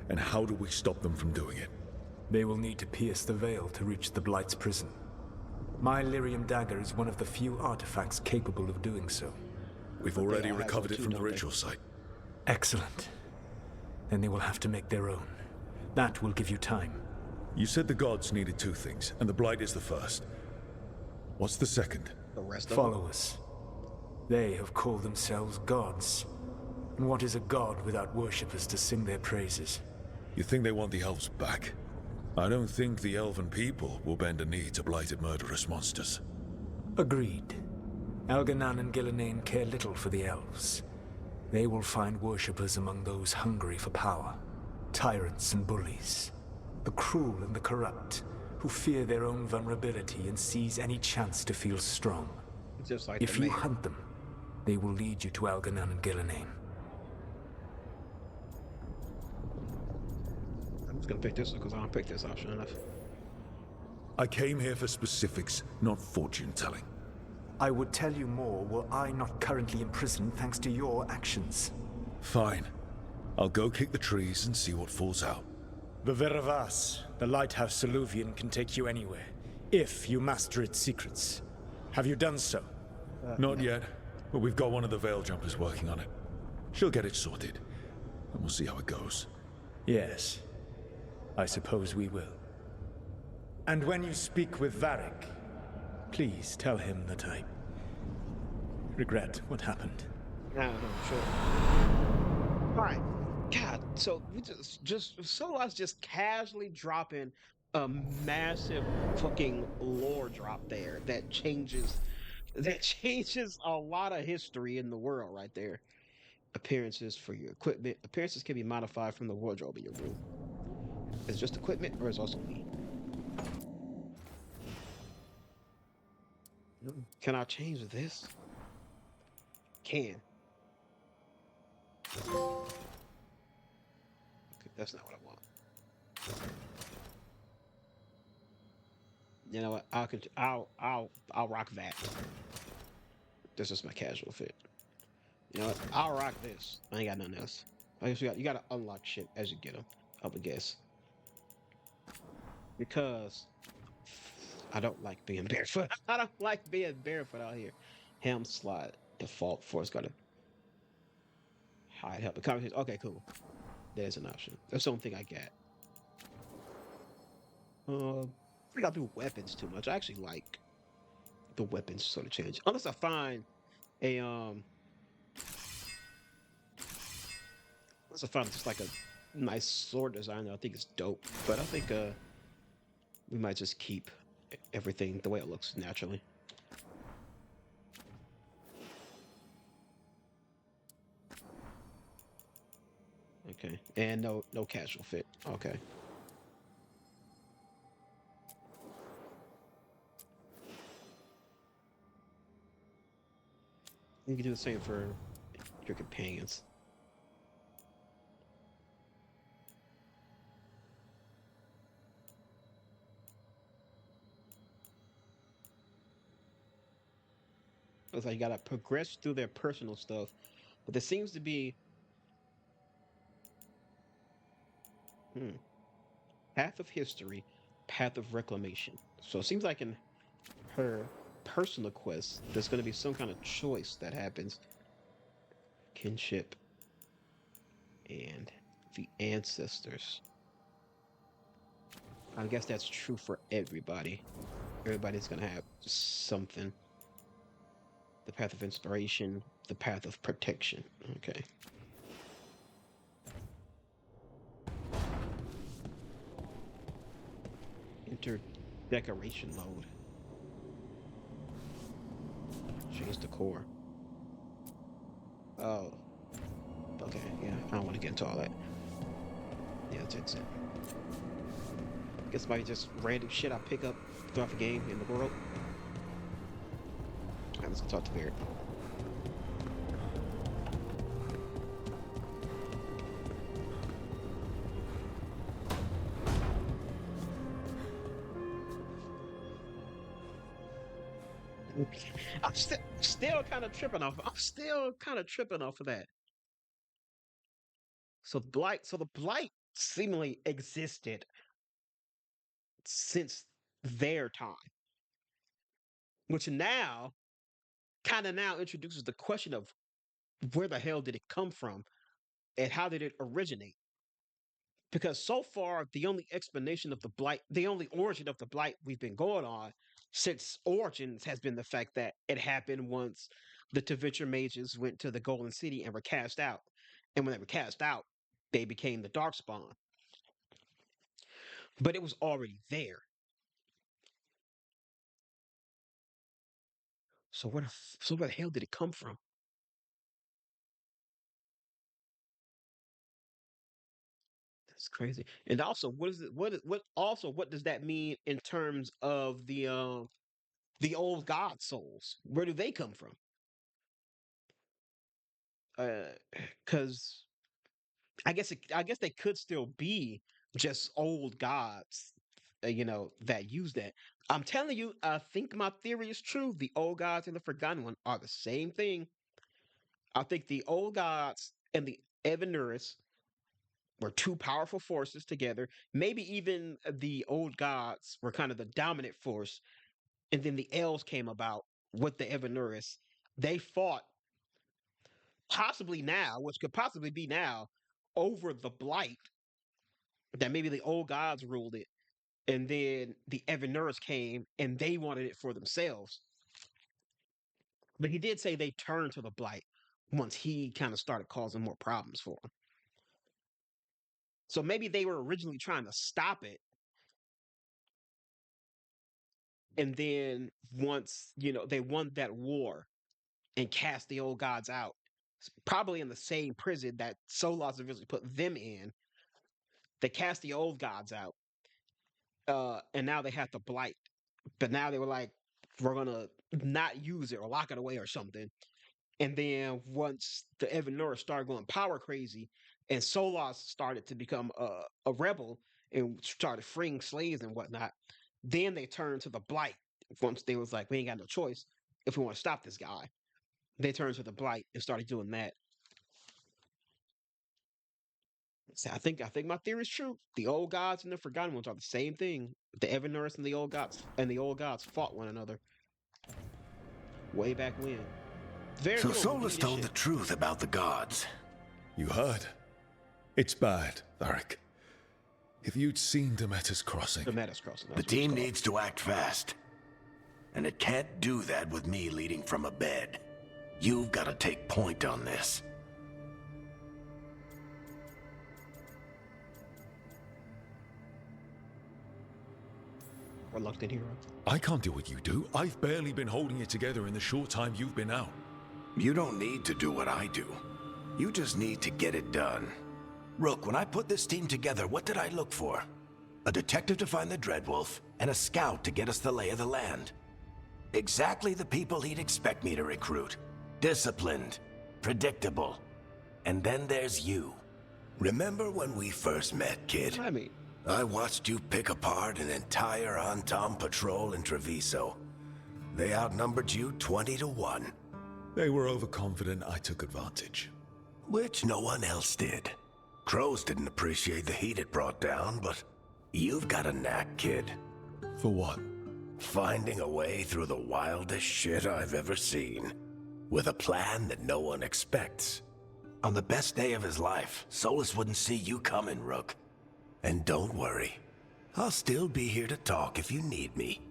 And how do we stop them from doing it? They will need to pierce the veil to reach the Blight's prison. My Lyrium dagger is one of the few artifacts capable of doing so. We've already recovered it from the ritual site. Excellent. Then they will have to make their own. That will give you time. You said the gods needed 2 things, and the blight is the first. What's the second? The rest of Follow us. They have called themselves gods. And what is a god without worshippers to sing their praises? You think they want the elves back? I don't think the elven people will bend a knee to blighted murderous monsters. Agreed. Elganon and Gillinan care little for the elves. They will find worshippers among those hungry for power. Tyrants and bullies. The cruel and the corrupt, who fear their own vulnerability and seize any chance to feel strong. Just like If you hunt them, they will lead you to Elganon and Gillinan. I'm just gonna pick this one because I don't pick this option enough. I came here for specifics, not fortune-telling. I would tell you more were I not currently in prison thanks to your actions. Fine. I'll go kick the trees and see what falls out. The Veravas, the Lighthouse Soluvian, can take you anywhere, if you master its secrets. Have you done so? Not yet, but we've got one of the Veil Jumpers working on it. She'll get it sorted, and we'll see how it goes. Yes. I suppose we will. And when you speak with Varric, please tell him that I regret what happened. No, sure. Alright. God, so we just Solas just casually dropping a massive fucking lore drop there that changes a lot of history in the world right there. Appearances for your equipment. Appearances can be modified from the wardrobe in your room. Is it just equipment or is it also me? Can I change this? Can. Okay, that's not what I want. You know what? I'll rock that. This is my casual fit. You know what? I'll rock this. I ain't got nothing else. I guess you gotta unlock shit as you get them. I would guess. Because I don't like being barefoot. I don't like being barefoot out here. Helm slide default force got to hide help the conversation. Okay, cool. There's an option. That's the only thing I got. I think I'll do weapons too much. I actually like the weapons sort of change. Unless I find a unless I find just like a nice sword design that I think is dope. But I think we might just keep everything the way it looks naturally. Okay, and no casual fit. Okay. You can do the same for your companions. It's like you gotta progress through their personal stuff, but there seems to be path of history, path of reclamation. So it seems like in her personal quest, there's gonna be some kind of choice that happens. Kinship and the ancestors. I guess that's true for everybody. Everybody's gonna have something. The path of inspiration, the path of protection. Okay. Enter decoration mode. Change the core. Oh. Okay, yeah. I don't want to get into all that. Yeah, that's it. Guess might be just random shit I pick up throughout the game in the world. Alright, let's go talk to Barrett. I'm still kind of tripping off. I'm still kind of tripping off of that. So the blight seemingly existed since their time, which now kind of now introduces the question of where the hell did it come from and how did it originate? Because so far, the only explanation of the blight, the only origin of the blight we've been going on since Origins has been the fact that it happened once the Tavitra mages went to the Golden City and were cast out. And when they were cast out, they became the Darkspawn. But it was already there. So where the hell did it come from? That's crazy. And also, what is it? What does that mean in terms of the old god souls? Where do they come from? Because I guess they could still be just old gods, that use that. I'm telling you, I think my theory is true. The old gods and the Forgotten One are the same thing. I think the old gods and the Evanuris were two powerful forces together. Maybe even the old gods were kind of the dominant force, and then the elves came about with the Evanuris. They fought possibly now, which could possibly be now, over the blight that maybe the old gods ruled it, and then the Evanuris came and they wanted it for themselves. But he did say they turned to the blight once he kind of started causing more problems for them. So maybe they were originally trying to stop it, and then once they won that war and cast the old gods out, probably in the same prison that Solas originally put them in, they cast the old gods out, and now they have the blight. But now they were like, we're gonna not use it or lock it away or something. And then once the Evanura started going power crazy, and Solas started to become a rebel and started freeing slaves and whatnot, then they turned to the blight. Once they was like, we ain't got no choice if we want to stop this guy. They turned to the blight and started doing that. So I think my theory is true. The old gods and the Forgotten Ones are the same thing. The Evanuris and the old gods fought one another way back when. Very So cool, Solus neat told shit. the truth about the gods. You heard? It's bad, Varric. If you'd seen Demeter's crossing. The Metas Crossing. The that's what it's team called. needs to act fast. and it can't do that with me leading from a bed. You've got to take point on this. Reluctant hero. I can't do what you do. I've barely been holding it together in the short time you've been out. You don't need to do what I do. You just need to get it done. Rook, when I put this team together, what did I look for? A detective to find the Dreadwolf, and a scout to get us the lay of the land. Exactly the people he'd expect me to recruit. Disciplined, predictable. And then there's you. Remember when we first met, kid? I mean, I watched you pick apart an entire Antom patrol in Treviso. They outnumbered you 20 to 1. They were overconfident. I took advantage. Which no one else did. Crows didn't appreciate the heat it brought down, but you've got a knack, kid. For what? Finding a way through the wildest shit I've ever seen. With a plan that no one expects. On the best day of his life, Solus wouldn't see you coming, Rook. And don't worry. I'll still be here to talk if you need me.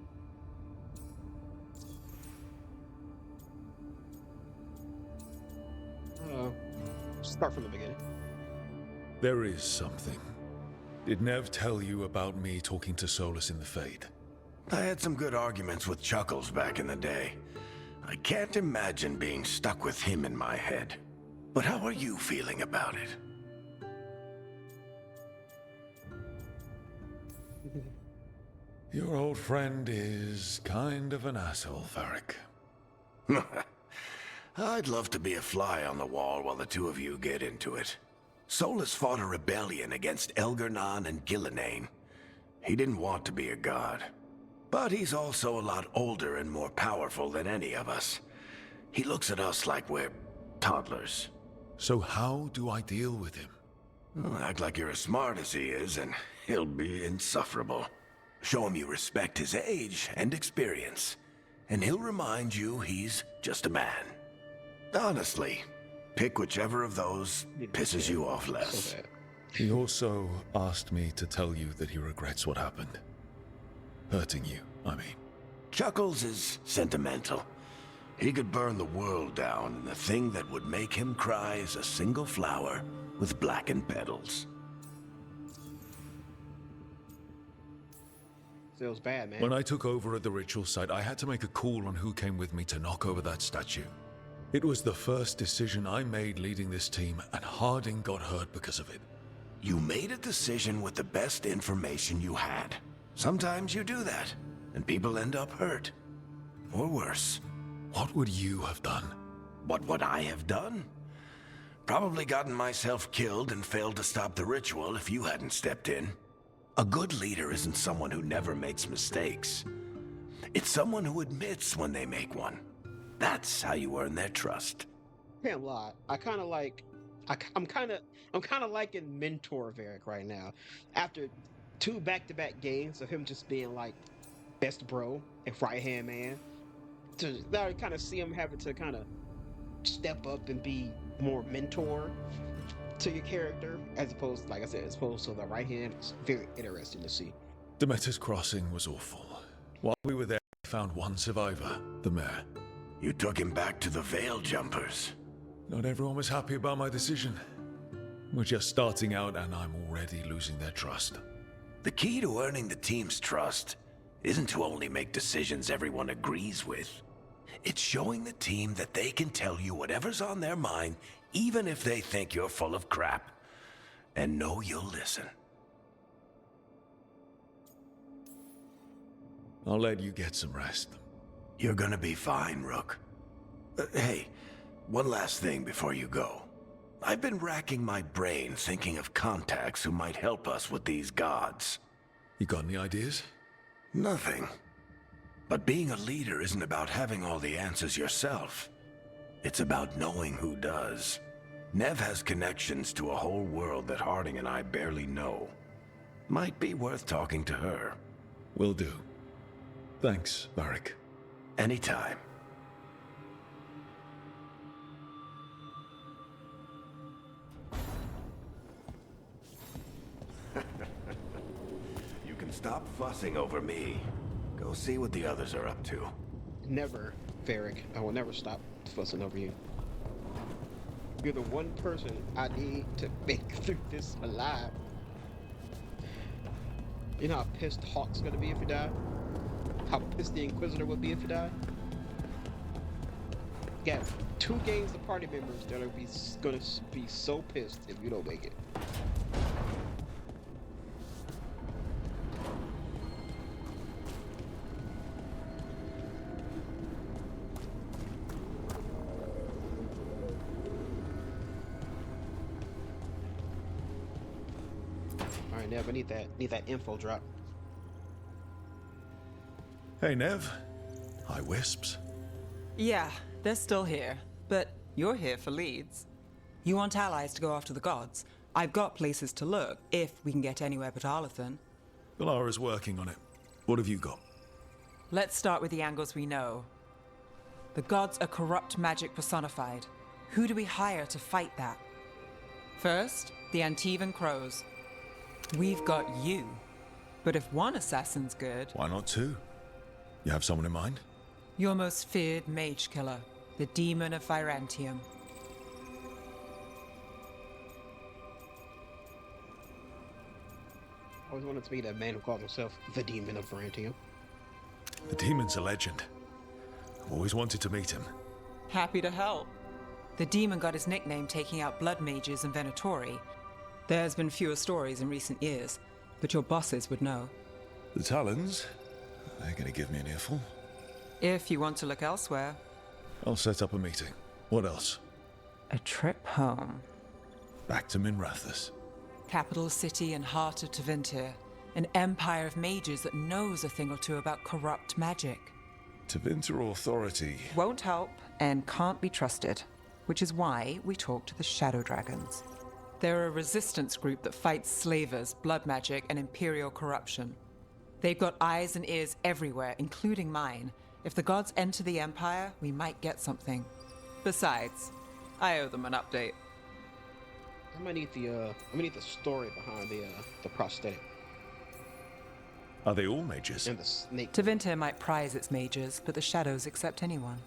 Start from the beginning. There is something. Did Nev tell you about me talking to Solus in the Fade? I had some good arguments with Chuckles back in the day. I can't imagine being stuck with him in my head. But how are you feeling about it? Your old friend is kind of an asshole, Varric. I'd love to be a fly on the wall while the two of you get into it. Solus fought a rebellion against Elgernon and Gillenane. He didn't want to be a god. But he's also a lot older and more powerful than any of us. He looks at us like we're toddlers. So how do I deal with him? Well, act like you're as smart as he is, and he'll be insufferable. Show him you respect his age and experience, and he'll remind you he's just a man. Honestly, pick whichever of those pisses you off less. So bad. He also asked me to tell you that he regrets what happened. Hurting you, I mean. Chuckles is sentimental. He could burn the world down, and the thing that would make him cry is a single flower with blackened petals. Feels bad, man. When I took over at the ritual site, I had to make a call on who came with me to knock over that statue. It was the first decision I made leading this team, and Harding got hurt because of it. You made a decision with the best information you had. Sometimes you do that, and people end up hurt. Or worse. What would you have done? What would I have done? Probably gotten myself killed and failed to stop the ritual if you hadn't stepped in. A good leader isn't someone who never makes mistakes. It's someone who admits when they make one. That's how you earn their trust. Can't lie. I'm kind of liking Mentor Varric right now. After 2 back-to-back games of him just being like best bro and right-hand man, to now kind of see him having to kind of step up and be more mentor to your character, as opposed, like I said, as opposed to the right hand. It's very interesting to see. Demeter's Crossing was awful. While we were there, we found one survivor, the mayor. You took him back to the Veil Jumpers. Not everyone was happy about my decision. We're just starting out, and I'm already losing their trust. The key to earning the team's trust isn't to only make decisions everyone agrees with. It's showing the team that they can tell you whatever's on their mind, even if they think you're full of crap, and know you'll listen. I'll let you get some rest. You're gonna be fine, Rook. Hey, one last thing before you go. I've been racking my brain thinking of contacts who might help us with these gods. You got any ideas? Nothing. But being a leader isn't about having all the answers yourself. It's about knowing who does. Nev has connections to a whole world that Harding and I barely know. Might be worth talking to her. Will do. Thanks, Varric. Anytime. You can stop fussing over me. Go see what the others are up to. never, Varric, I will never stop fussing over you. You're the one person I need to make through this alive. You know how pissed Hawk's gonna be if you die? How pissed the Inquisitor would be if you die? Got 2 games of party members that are gonna be so pissed if you don't make it. Alright, Nev, I need that info drop. Hey, Nev. Hi, Wisps. Yeah, they're still here, but you're here for leads. You want allies to go after the gods? I've got places to look, if we can get anywhere but Arlathan. Valara's working on it. What have you got? Let's start with the angles we know. The gods are corrupt magic personified. Who do we hire to fight that? First, the Antivan Crows. We've got you. But if one assassin's good... Why not 2? You have someone in mind? Your most feared mage killer, the Demon of Virantium. I always wanted to be that man who called himself the Demon of Virantium. The demon's a legend. I've always wanted to meet him. Happy to help. The demon got his nickname taking out blood mages and Venatori. There's been fewer stories in recent years, but your bosses would know. The Talons? They're gonna give me an earful. If you want to look elsewhere. I'll set up a meeting. What else? A trip home. Back to Minrathous. Capital city and heart of Tevinter. An empire of mages that knows a thing or two about corrupt magic. Tevinter Authority. Won't help and can't be trusted, which is why we talk to the Shadow Dragons. They're a resistance group that fights slavers, blood magic, and imperial corruption. They've got eyes and ears everywhere, including mine. If the gods enter the Empire, we might get something. Besides, I owe them an update. I'm gonna need the story behind the prosthetic Are they all mages? and the snake. Tevinter might prize its mages, but the Shadows accept anyone.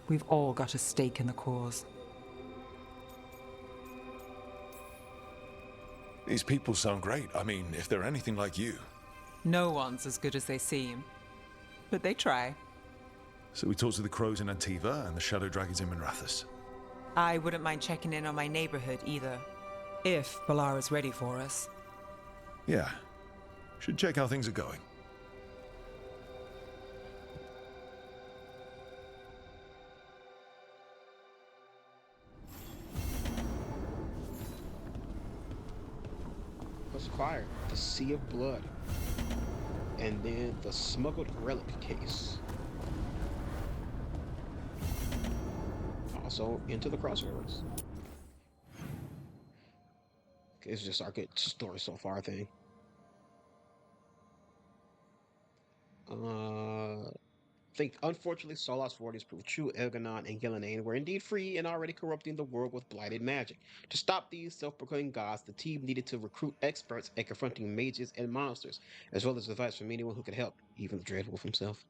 We've all got a stake in the cause. These people sound great. I mean, if they're anything like you. No one's as good as they seem, but they try. So we talked to the Crows in Antiva and the Shadow Dragons in Minrathous. I wouldn't mind checking in on my neighborhood either, if Balara's ready for us. Yeah. Should check how things are going. What's acquired? The Sea of Blood. And then the smuggled relic case. Also into the crossroads. It's just our good story so far thing. I think unfortunately Solas Vortis proved true. Elganon and Gillenane were indeed free and already corrupting the world with blighted magic. To stop these self-proclaimed gods, the team needed to recruit experts at confronting mages and monsters, as well as advice from anyone who could help, even the Dreadwolf himself.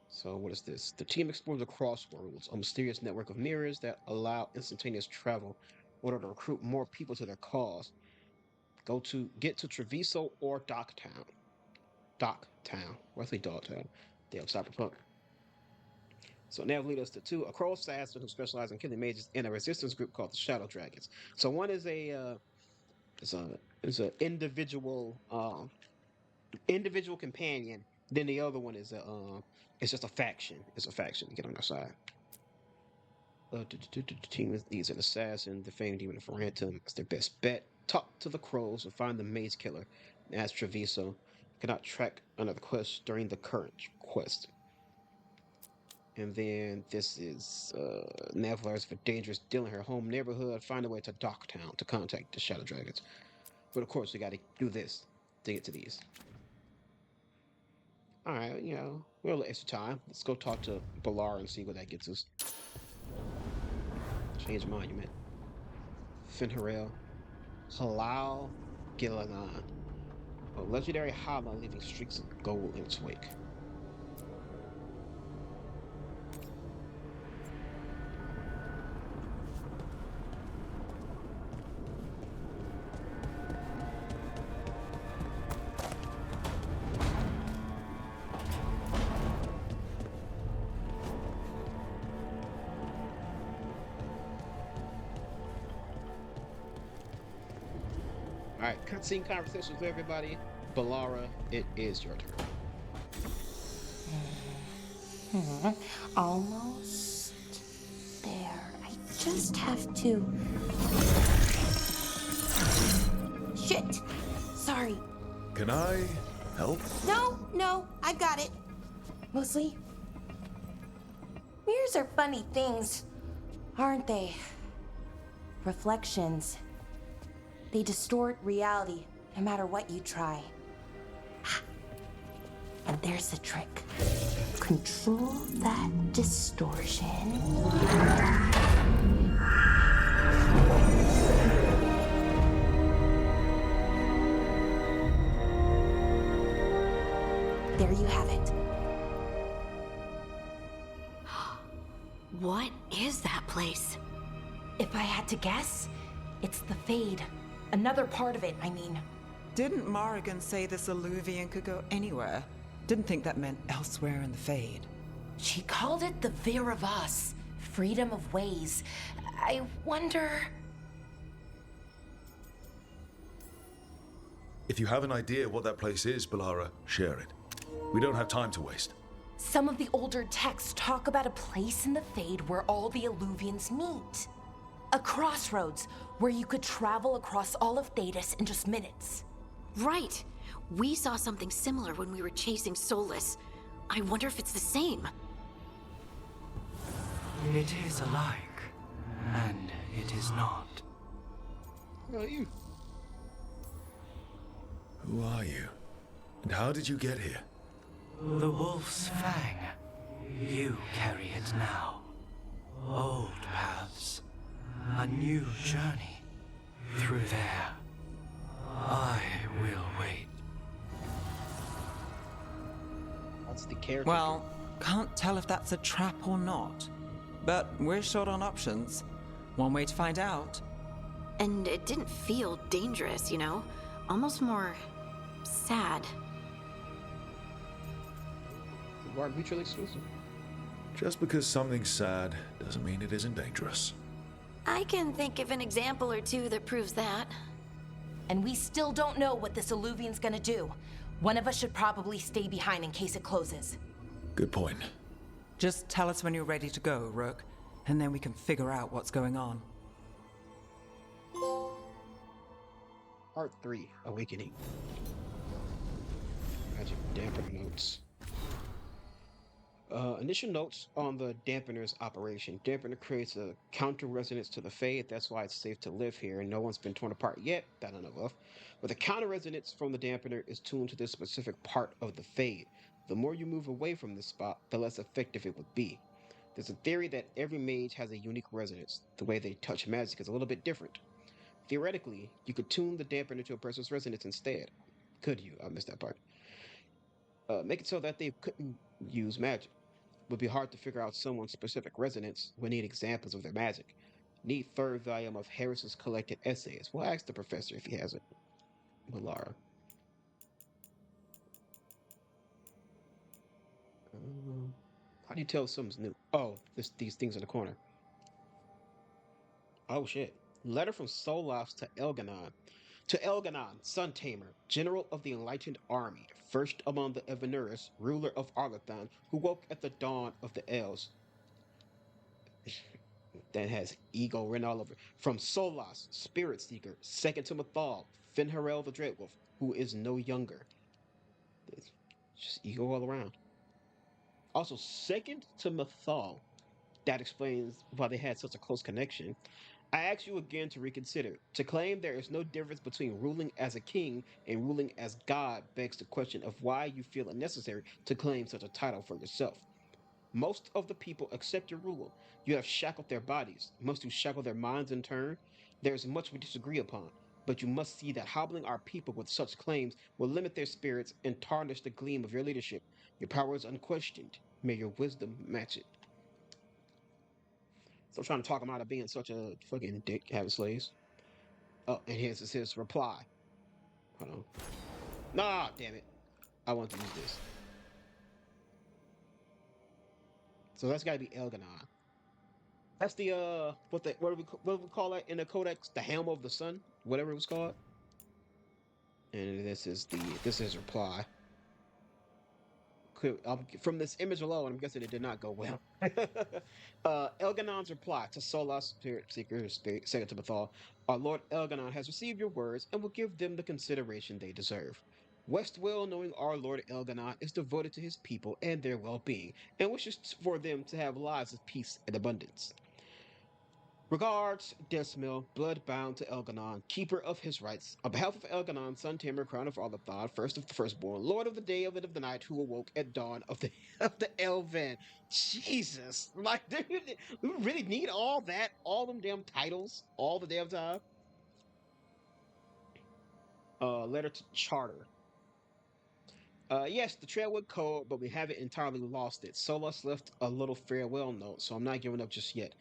So what is this? The team explores the crossworlds, a mysterious network of mirrors that allow instantaneous travel in order to recruit more people to their cause. Get to Treviso or Docktown. Roughly Dogtown. Damn cyberpunk. So now lead us to a crow assassin who specializes in killing mages in a resistance group called the Shadow Dragons. So one is a individual companion. Then the other one is it's just a faction. It's a faction to get on their side. The team needs an assassin. The famed demon of Phantom is their best bet. Talk to the crows and find the maze killer. As Treviso cannot track another quest during the current quest. And then this is Navlar's for dangerous deal in her home neighborhood. Find a way to Docktown to contact the Shadow Dragons. But of course, we got to do this to get to these. All right, we have a little extra time. Let's go talk to Balar and see what that gets us. Change monument. Finharel. Halal Gillinan. A legendary highline leaving streaks of gold in its wake. Alright, cutscene conversations with everybody. Balara, it is your turn. Almost there. I just have to. Shit! Sorry. Can I help? No, I've got it. Mostly. Mirrors are funny things, aren't they? Reflections. They distort reality, no matter what you try. And there's the trick. Control that distortion. There you have it. What is that place? If I had to guess, it's the Fade. Another part of it, I mean. Didn't Morrigan say this Illuvian could go anywhere? Didn't think that meant elsewhere in the Fade. She called it the Veer of Us, freedom of ways. I wonder... If you have an idea what that place is, Balara, share it. We don't have time to waste. Some of the older texts talk about a place in the Fade where all the Illuvians meet. A crossroads where you could travel across all of Thedas in just minutes. Right. We saw something similar when we were chasing Solus. I wonder if it's the same. It is alike, and it is not. Who are you? Who are you? And how did you get here? The Wolf's Fang. You carry it now. Old paths. A new journey. Through there. I will wait. That's the character. Well, can't tell if that's a trap or not. But we're short on options. One way to find out. And it didn't feel dangerous, you know? Almost more sad. We're mutually exclusive. Just because something's sad doesn't mean it isn't dangerous. I can think of an example or two that proves that. And we still don't know what this Illuvian's gonna do. One of us should probably stay behind in case it closes. Good point. Just tell us when you're ready to go, Rook, and then we can figure out what's going on. Part 3, Awakening. Magic dampener notes. Initial notes on the dampener's operation. Dampener creates a counter resonance to the Fade. That's why it's safe to live here, and no one's been torn apart yet that I know of. But the counter resonance from the dampener is tuned to this specific part of the Fade. The more you move away from this spot, the less effective it would be. There's a theory that every mage has a unique resonance. The way they touch magic is a little bit different. Theoretically, you could tune the dampener to a person's resonance instead. Could you? I missed that part. Make it so that they couldn't use magic. Would be hard to figure out someone's specific resonance. We need examples of their magic. Need third volume of Harris's collected essays. We'll ask the professor if he has it. Balara. How do you tell if something's new? Oh, these things in the corner. Oh shit. Letter from Solas to Elganon. To Elganon, Sun Tamer, General of the Enlightened Army, first among the Evanuris, ruler of Arlathan, who woke at the dawn of the Elves. That has ego written all over. From Solas, Spirit Seeker, second to Mathal, Finharel the Dreadwolf, who is no younger. It's just ego all around. Also, second to Mathal. That explains why they had such a close connection. I ask you again to reconsider. To claim there is no difference between ruling as a king and ruling as God begs the question of why you feel it necessary to claim such a title for yourself. Most of the people accept your rule. You have shackled their bodies. Must you shackle their minds in turn? There is much we disagree upon. But you must see that hobbling our people with such claims will limit their spirits and tarnish the gleam of your leadership. Your power is unquestioned. May your wisdom match it. So trying to talk him out of being such a fucking dick, having slaves. Oh, and here's his reply. Hold on. Nah, damn it. I want to use this. So that's gotta be Elganon. That's the what do we call that in the codex? The helm of the sun, whatever it was called. And this is reply. From this image alone, I'm guessing it did not go well. Elganon's reply to Solas, Spirit Seeker, Second to Bethal. Our Lord Elganon has received your words and will give them the consideration they deserve. Westwell, knowing our Lord Elganon, is devoted to his people and their well-being, and wishes for them to have lives of peace and abundance. Regards, Desmil, blood-bound to Elganon, keeper of his rights. On behalf of Elganon, son Tamer, crown of Arlathon, first of the firstborn, lord of the day of the night, who awoke at dawn of the of the Elven. Jesus, like, do we really need all that? All them damn titles, all the damn time. Letter to Charter. Yes, the trail went cold, but we haven't entirely lost it. Solus left a little farewell note, so I'm not giving up just yet.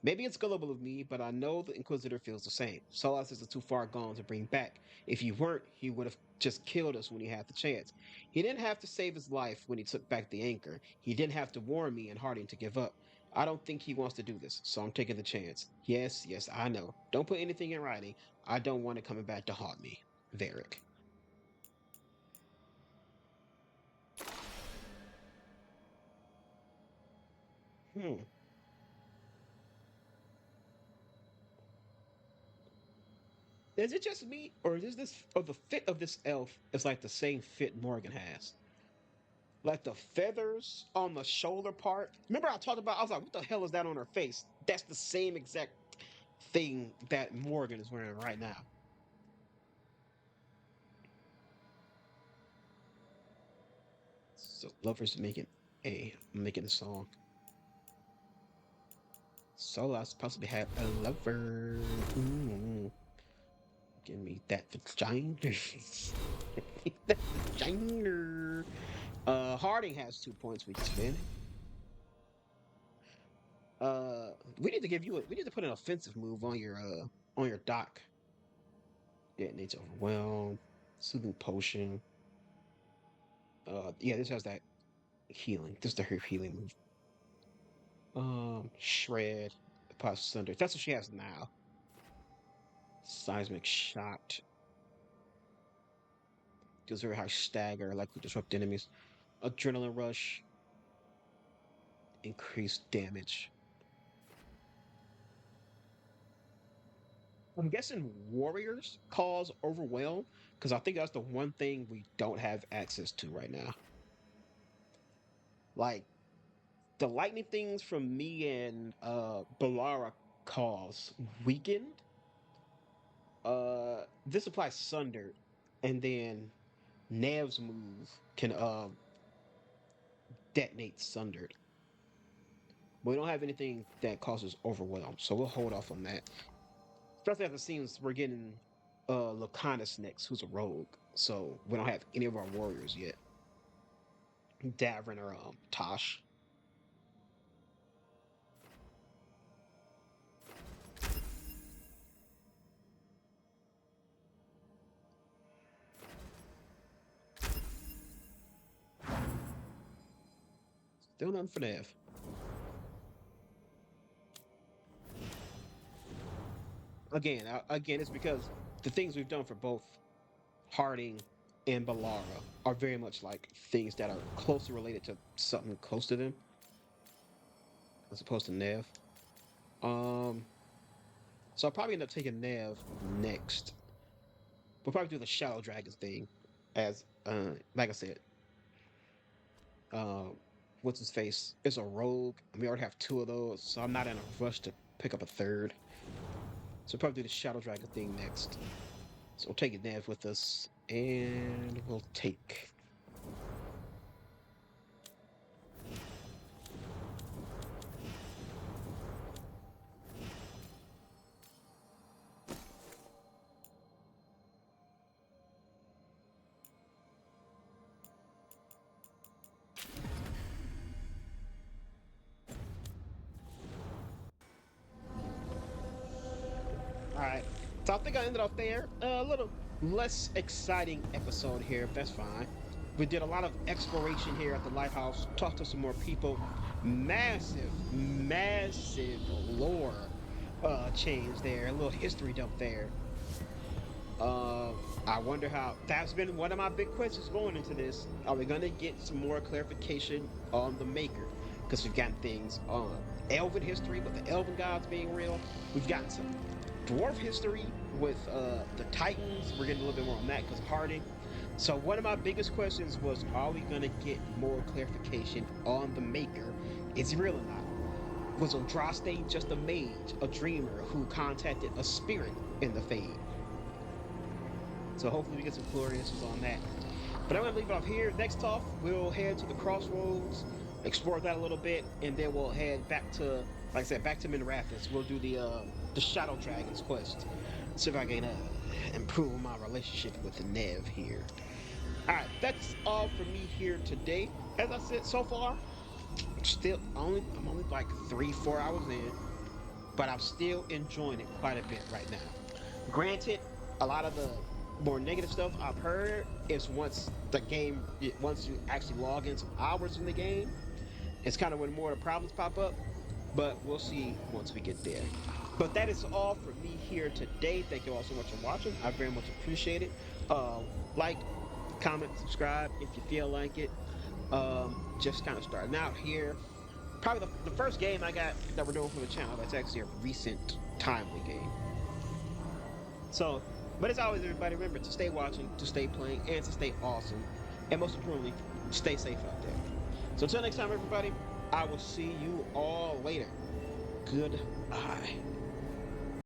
Maybe it's gullible of me, but I know the Inquisitor feels the same. Solus isn't too far gone to bring back. If he weren't, he would have just killed us when he had the chance. He didn't have to save his life when he took back the anchor. He didn't have to warn me and Harding to give up. I don't think he wants to do this, so I'm taking the chance. Yes, I know. Don't put anything in writing. I don't want it coming back to haunt me. Varric. Hmm. Is it just me, or the fit of this elf is like the same fit Morgan has? Like the feathers on the shoulder part. Remember I talked about? I was like, what the hell is that on her face? That's the same exact thing that Morgan is wearing right now. So lovers making a song. Solas possibly have a lover. Ooh. Give me that vagina. Give me that vagina. Harding has 2 points we can spend. We need to we need to put an offensive move on your dock. Yeah, it needs overwhelm, soothing potion. Yeah, this has that healing. This is her healing move. Shred, past sunder. That's what she has now. Seismic shot. Deals very high stagger, likely disrupt enemies. Adrenaline rush. Increased damage. I'm guessing warriors cause overwhelm because I think that's the one thing we don't have access to right now. Like the lightning things from me and Balara cause weakened. This applies sundered, and then Nev's move can detonate sundered. But we don't have anything that causes overwhelm, so we'll hold off on that. Especially after it seems we're getting Lacanus next, who's a rogue. So we don't have any of our warriors yet. Davrin or Tosh. Still nothing for Nev. Again, it's because the things we've done for both Harding and Balara are very much like things that are closely related to something close to them, as opposed to Nev. Um, so I'll probably end up taking Nev next. We'll probably do the Shadow Dragon thing, as like I said, uh, what's his face? It's a rogue, and we already have 2 of those, so I'm not in a rush to pick up a third. So we'll probably do the Shadow Dragon thing next. So we'll take Nev with us, and we'll take. So I think I ended up there. A little less exciting episode here, but that's fine. We did a lot of exploration here at the lighthouse, talked to some more people. Massive, massive lore change there, a little history dump there. I wonder how, that's been one of my big questions going into this. Are we gonna get some more clarification on the Maker? Because we've gotten things on Elven history with the Elven gods being real. We've gotten some Dwarf history with the Titans. We're getting a little bit more on that because of Harding. So one of my biggest questions was, are we gonna get more clarification on the Maker? Is he real or not? Was Andraste just a mage, a dreamer who contacted a spirit in the Fade? So hopefully we get some clear answers on that. But I'm gonna leave it off here. Next off, we'll head to the crossroads, explore that a little bit, and then we'll head back to, like I said, back to Minrathous. We'll do the Shadow Dragons quest. See if I can improve my relationship with the Nev here. Alright, that's all for me here today. As I said, so far, I'm only like 3-4 hours in, but I'm still enjoying it quite a bit right now. Granted, a lot of the more negative stuff I've heard is once you actually log in some hours in the game, it's kind of when more of the problems pop up, but we'll see once we get there. But that is all for me here today. Thank you all so much for watching. I very much appreciate it. Like, comment, subscribe if you feel like it. Just kind of starting out here. Probably the first game I got that we're doing for the channel that's actually a recent timely game. So, but as always, everybody, remember to stay watching, to stay playing, and to stay awesome. And most importantly, stay safe out there. So until next time, everybody, I will see you all later. Goodbye.